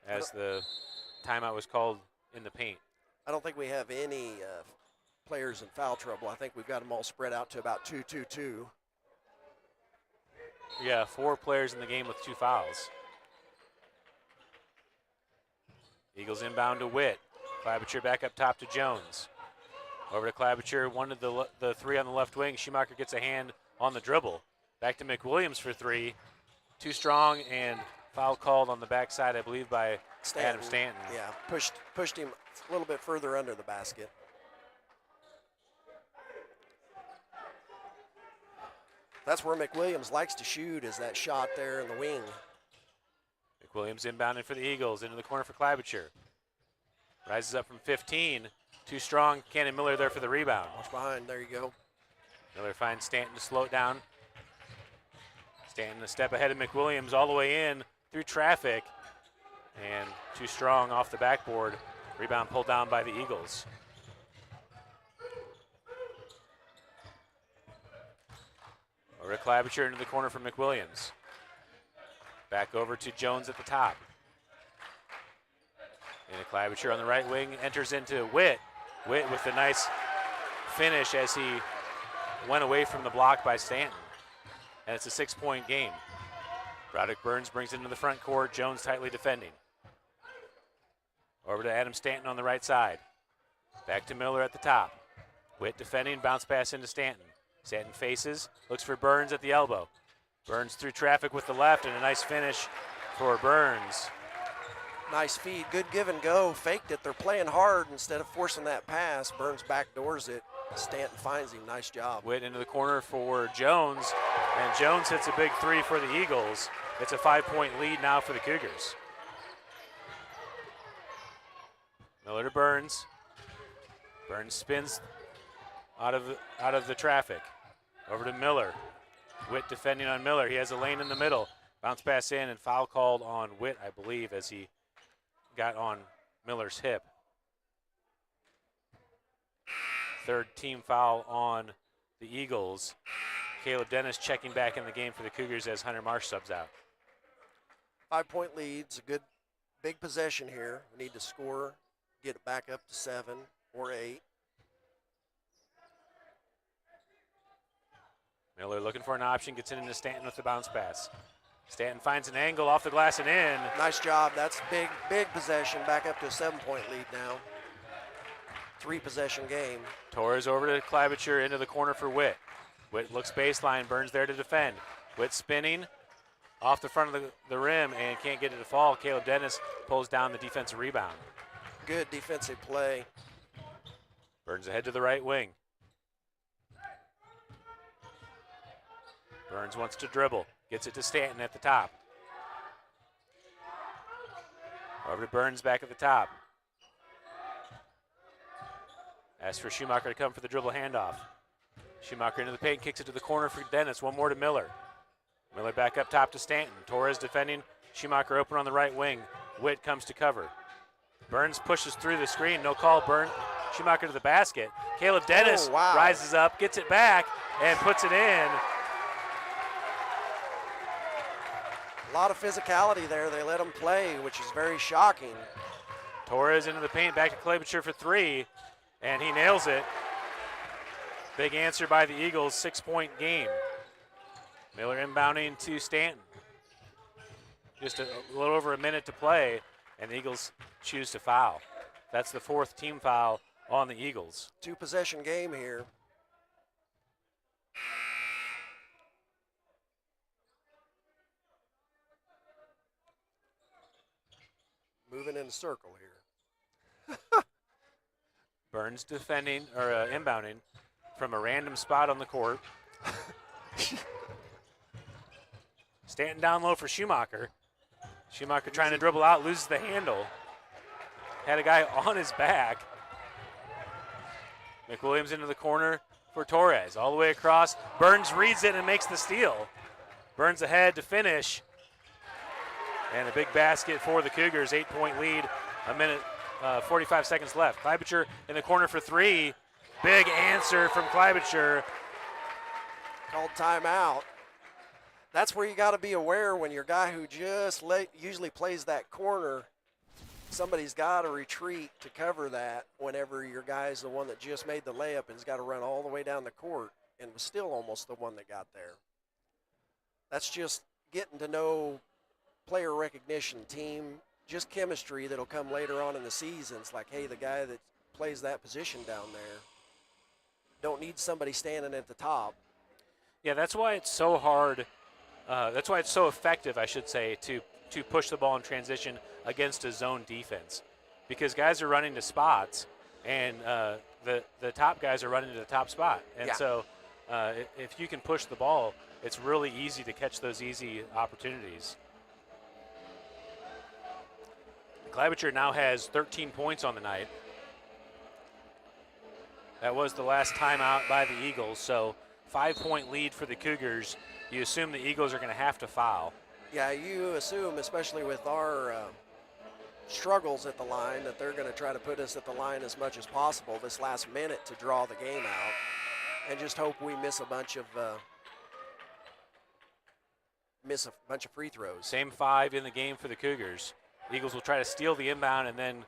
as the timeout was called in the paint. I don't think we have any players in foul trouble. I think we've got them all spread out to about 2-2-2. Yeah, 4 players in the game with 2 fouls. Eagles inbound to Witt. Klabacher back up top to Jones. Over to Klabacher, one of the 3 on the left wing. Schumacher gets a hand on the dribble. Back to McWilliams for 3. Too strong and foul called on the backside, I believe, by Adam Stanton. Yeah, pushed him a little bit further under the basket. That's where McWilliams likes to shoot, is that shot there in the wing. McWilliams inbounding for the Eagles, into the corner for Klabacher. Rises up from 15. Too strong. Cannon Miller there for the rebound. Watch behind. There you go. Miller finds Stanton to slow it down. Stanton a step ahead of McWilliams all the way in through traffic. And too strong off the backboard. Rebound pulled down by the Eagles. Over to Klabacher into the corner for McWilliams. Back over to Jones at the top. And Klabacher on the right wing enters into Witt. Witt with a nice finish as he went away from the block by Stanton. And it's a 6-point game. Broderick Burns brings it into the front court. Jones tightly defending. Over to Adam Stanton on the right side. Back to Miller at the top. Witt defending, bounce pass into Stanton. Stanton faces, looks for Burns at the elbow. Burns through traffic with the left, and a nice finish for Burns. Nice feed, good give and go. Faked it. They're playing hard instead of forcing that pass. Burns backdoors it. Stanton finds him. Nice job. Witt into the corner for Jones, and Jones hits a big 3 for the Eagles. It's a 5-point lead now for the Cougars. Miller to Burns. Burns spins out of the traffic. Over to Miller. Witt defending on Miller. He has a lane in the middle. Bounce pass in and foul called on Witt, I believe, as he got on Miller's hip. 3rd team foul on the Eagles. Caleb Dennis checking back in the game for the Cougars as Hunter Marsh subs out. 5-point lead's a good, big possession here. We need to score, get it back up to 7 or 8. Miller looking for an option, gets it into Stanton with the bounce pass. Stanton finds an angle off the glass and in. Nice job. That's big, big possession. Back up to a 7-point lead now. 3-possession game. Torres over to Klabacher into the corner for Witt. Witt looks baseline, Burns there to defend. Witt spinning off the front of the rim and can't get it to fall. Caleb Dennis pulls down the defensive rebound. Good defensive play. Burns ahead to the right wing. Burns wants to dribble. Gets it to Stanton at the top. Over to Burns back at the top. Asks for Schumacher to come for the dribble handoff. Schumacher into the paint, kicks it to the corner for Dennis. One more to Miller. Miller back up top to Stanton. Torres defending. Schumacher open on the right wing. Witt comes to cover. Burns pushes through the screen. No call. Schumacher to the basket. Caleb Dennis rises up, gets it back, and puts it in. A lot of physicality there. They let them play, which is very shocking. Torres into the paint, back to Klabacher for 3, and he nails it. Big answer by the Eagles, 6-point game. Miller inbounding to Stanton. Just a little over a minute to play, and the Eagles choose to foul. That's the 4th team foul on the Eagles. 2-possession game here. Moving in a circle here. Burns defending, or inbounding from a random spot on the court. Stanton down low for Schumacher. Schumacher trying to dribble out, loses the handle. Had a guy on his back. McWilliams into the corner for Torres. All the way across. Burns reads it and makes the steal. Burns ahead to finish. And a big basket for the Cougars, 8-point lead, a minute 45 seconds left. Kleibicher in the corner for three. Big answer from Kleibicher. Called timeout. That's where you got to be aware when your guy who just usually plays that corner, somebody's got to retreat to cover that whenever your guy's the one that just made the layup and has got to run all the way down the court and was still almost the one that got there. That's just getting to know player recognition, team, just chemistry that'll come later on in the season. It's like, hey, the guy that plays that position down there, don't need somebody standing at the top. Yeah, that's why it's so hard. That's why it's so effective, I should say, to push the ball in transition against a zone defense, because guys are running to spots, and the top guys are running to the top spot, and so if you can push the ball, it's really easy to catch those easy opportunities. Kleibicher now has 13 points on the night. That was the last timeout by the Eagles, so 5-point lead for the Cougars. You assume the Eagles are going to have to foul. Yeah, you assume, especially with our struggles at the line, that they're going to try to put us at the line as much as possible this last minute to draw the game out, and just hope we miss a bunch of free throws. Same 5 in the game for the Cougars. Eagles will try to steal the inbound and then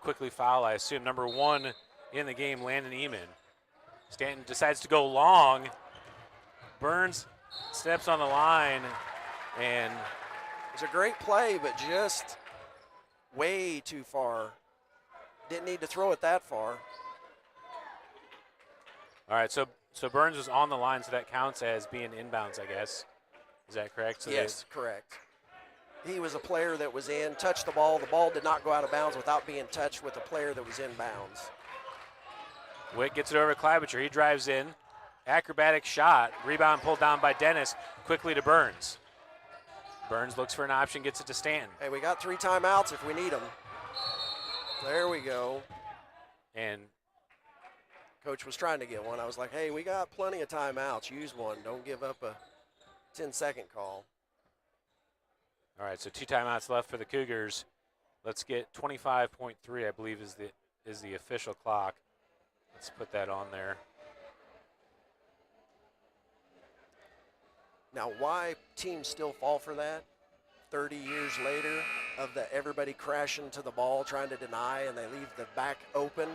quickly foul, I assume. Number 1 in the game, Landon Eman. Stanton decides to go long. Burns steps on the line, and it was a great play, but just way too far. Didn't need to throw it that far. All right, so Burns was on the line, so that counts as being inbounds, I guess. Is that correct? So yes, correct. He was a player that was in, touched the ball. The ball did not go out of bounds without being touched with a player that was in bounds. Witt gets it over to Kleibicher. He drives in. Acrobatic shot. Rebound pulled down by Dennis. Quickly to Burns. Burns looks for an option, gets it to Stanton. Hey, we got 3 timeouts if we need them. There we go. And Coach was trying to get one. I was like, hey, we got plenty of timeouts. Use one. Don't give up a 10-second call. All right, so 2 timeouts left for the Cougars. Let's get 25.3, I believe, is the official clock. Let's put that on there. Now, why teams still fall for that 30 years later of everybody crashing to the ball, trying to deny, and they leave the back open?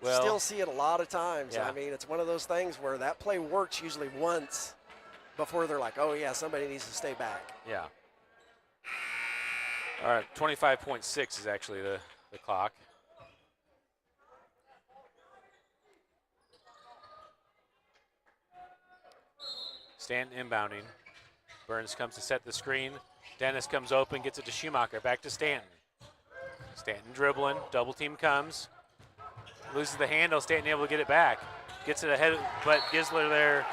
Well, still see it a lot of times. Yeah. I mean, it's one of those things where that play works usually once before they're like, oh, yeah, somebody needs to stay back. Yeah. All right, 25.6 is actually the clock. Stanton inbounding. Burns comes to set the screen. Dennis comes open, gets it to Schumacher. Back to Stanton. Stanton dribbling. Double team comes. Loses the handle. Stanton able to get it back. Gets it ahead, but Gisler there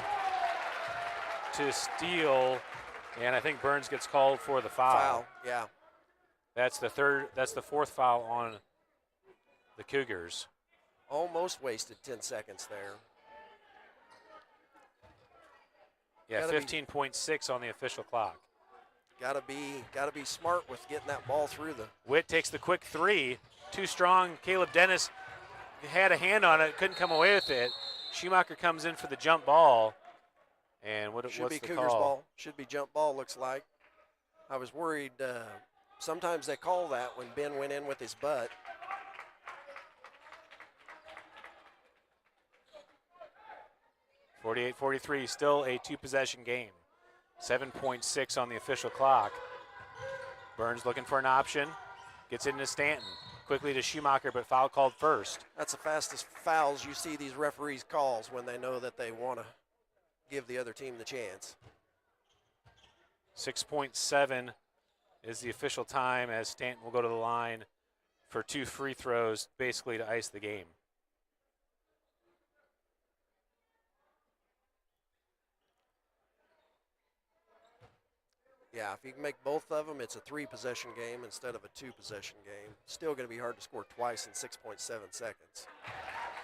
to steal. And I think Burns gets called for the foul. Foul, yeah. That's the 4th foul on the Cougars. Almost wasted 10 seconds there. Yeah, 15.6 on the official clock. Gotta be smart with getting that ball through the. Witt takes the quick 3. Too strong. Caleb Dennis had a hand on it, couldn't come away with it. Schumacher comes in for the jump ball. And what's the Cougars call? ball. Should be jump ball, looks like. I was worried. Sometimes they call that when Ben went in with his butt. (48-43), still a 2-possession game. 7.6 on the official clock. Burns looking for an option. Gets into Stanton. Quickly to Schumacher, but foul called first. That's the fastest fouls you see these referees calls when they know that they want to give the other team the chance. 6.7 is the official time as Stanton will go to the line for 2 free throws, basically to ice the game. Yeah, if you can make both of them, it's a 3-possession game instead of a 2-possession game. Still going to be hard to score twice in 6.7 seconds.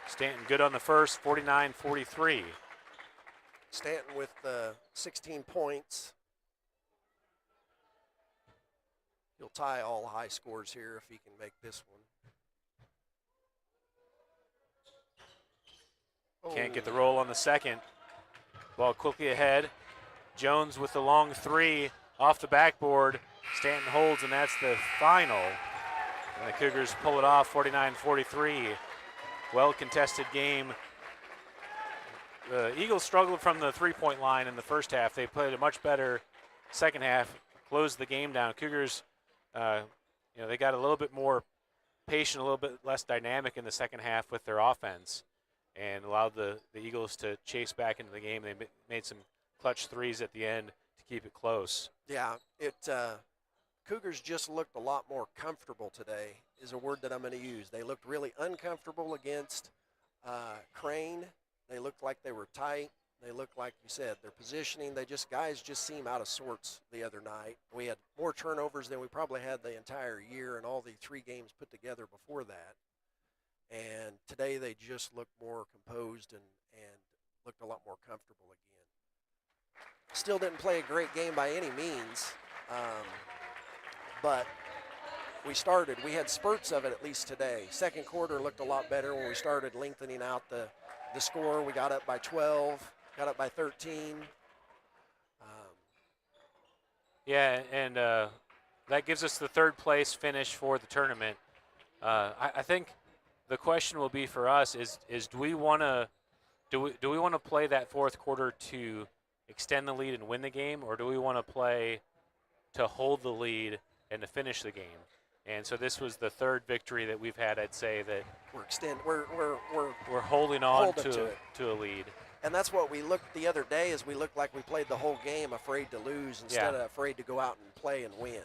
Stanton good on the first, 49-43. Stanton with 16 points. He'll tie all high scores here if he can make this one. Can't get the roll on the second. Ball quickly ahead. Jones with the long three off the backboard. Stanton holds, and that's the final. And the Cougars pull it off 49-43. Well-contested game. The Eagles struggled from the three-point line in the first half. They played a much better second half, closed the game down. Cougars, they got a little bit more patient, a little bit less dynamic in the second half with their offense, and allowed the Eagles to chase back into the game. They made some clutch threes at the end to keep it close. Yeah, Cougars just looked a lot more comfortable today, is a word that I'm going to use. They looked really uncomfortable against Crane. They looked like they were tight. They looked like you said, their positioning. Guys just seem out of sorts the other night. We had more turnovers than we probably had the entire year and all the 3 games put together before that. And today they just looked more composed and looked a lot more comfortable again. Still didn't play a great game by any means, but we had spurts of it at least today. Second quarter looked a lot better when we started lengthening out the score. We got up by 12, got up by 13. And that gives us the third place finish for the tournament. I think the question will be for us is do we want to play that fourth quarter to extend the lead and win the game, or do we want to play to hold the lead and to finish the game? And so this was the third victory that we've had. I'd say that we're holding on to a lead. And that's what we looked the other day, is we looked like we played the whole game afraid to lose instead of afraid to go out and play and win.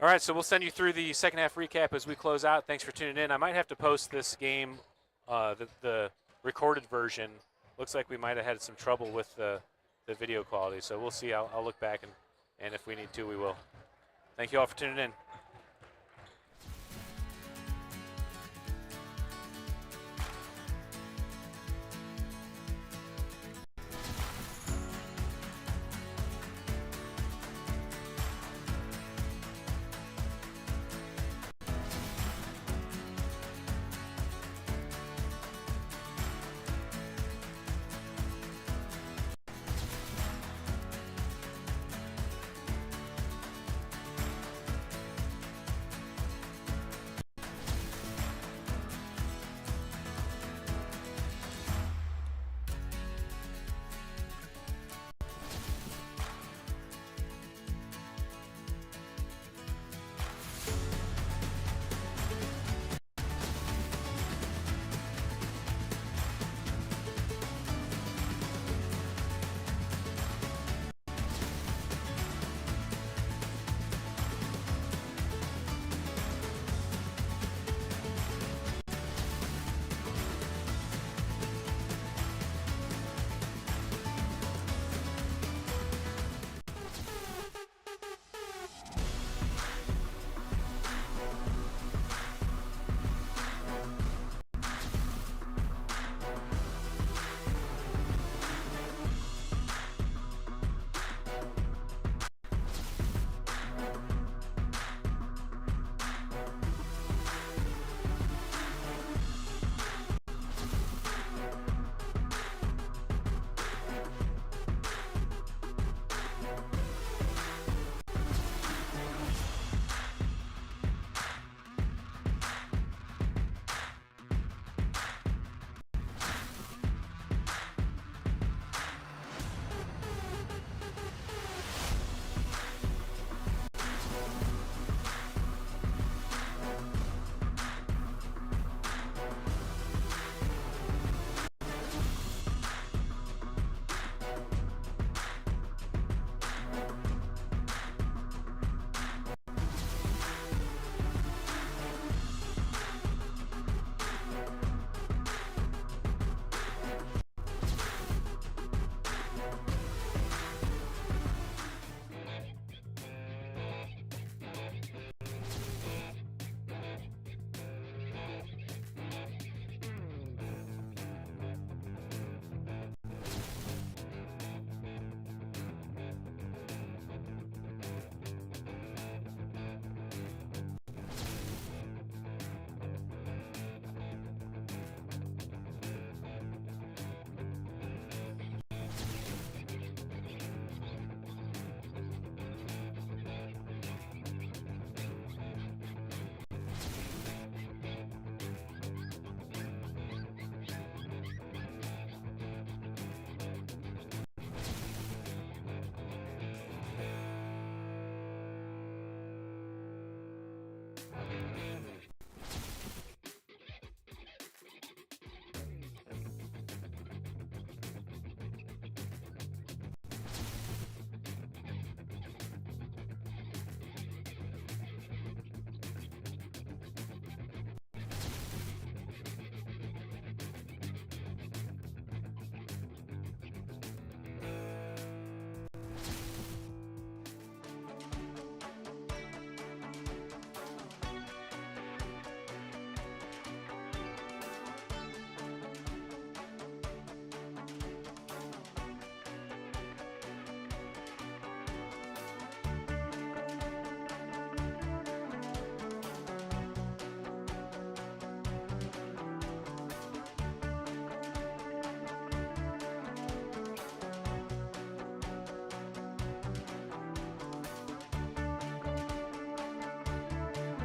All right, so we'll send you through the second half recap as we close out. Thanks for tuning in. I might have to post this game, the recorded version. Looks like we might have had some trouble with the video quality, so we'll see. I'll look back, and if we need to, we will. Thank you all for tuning in.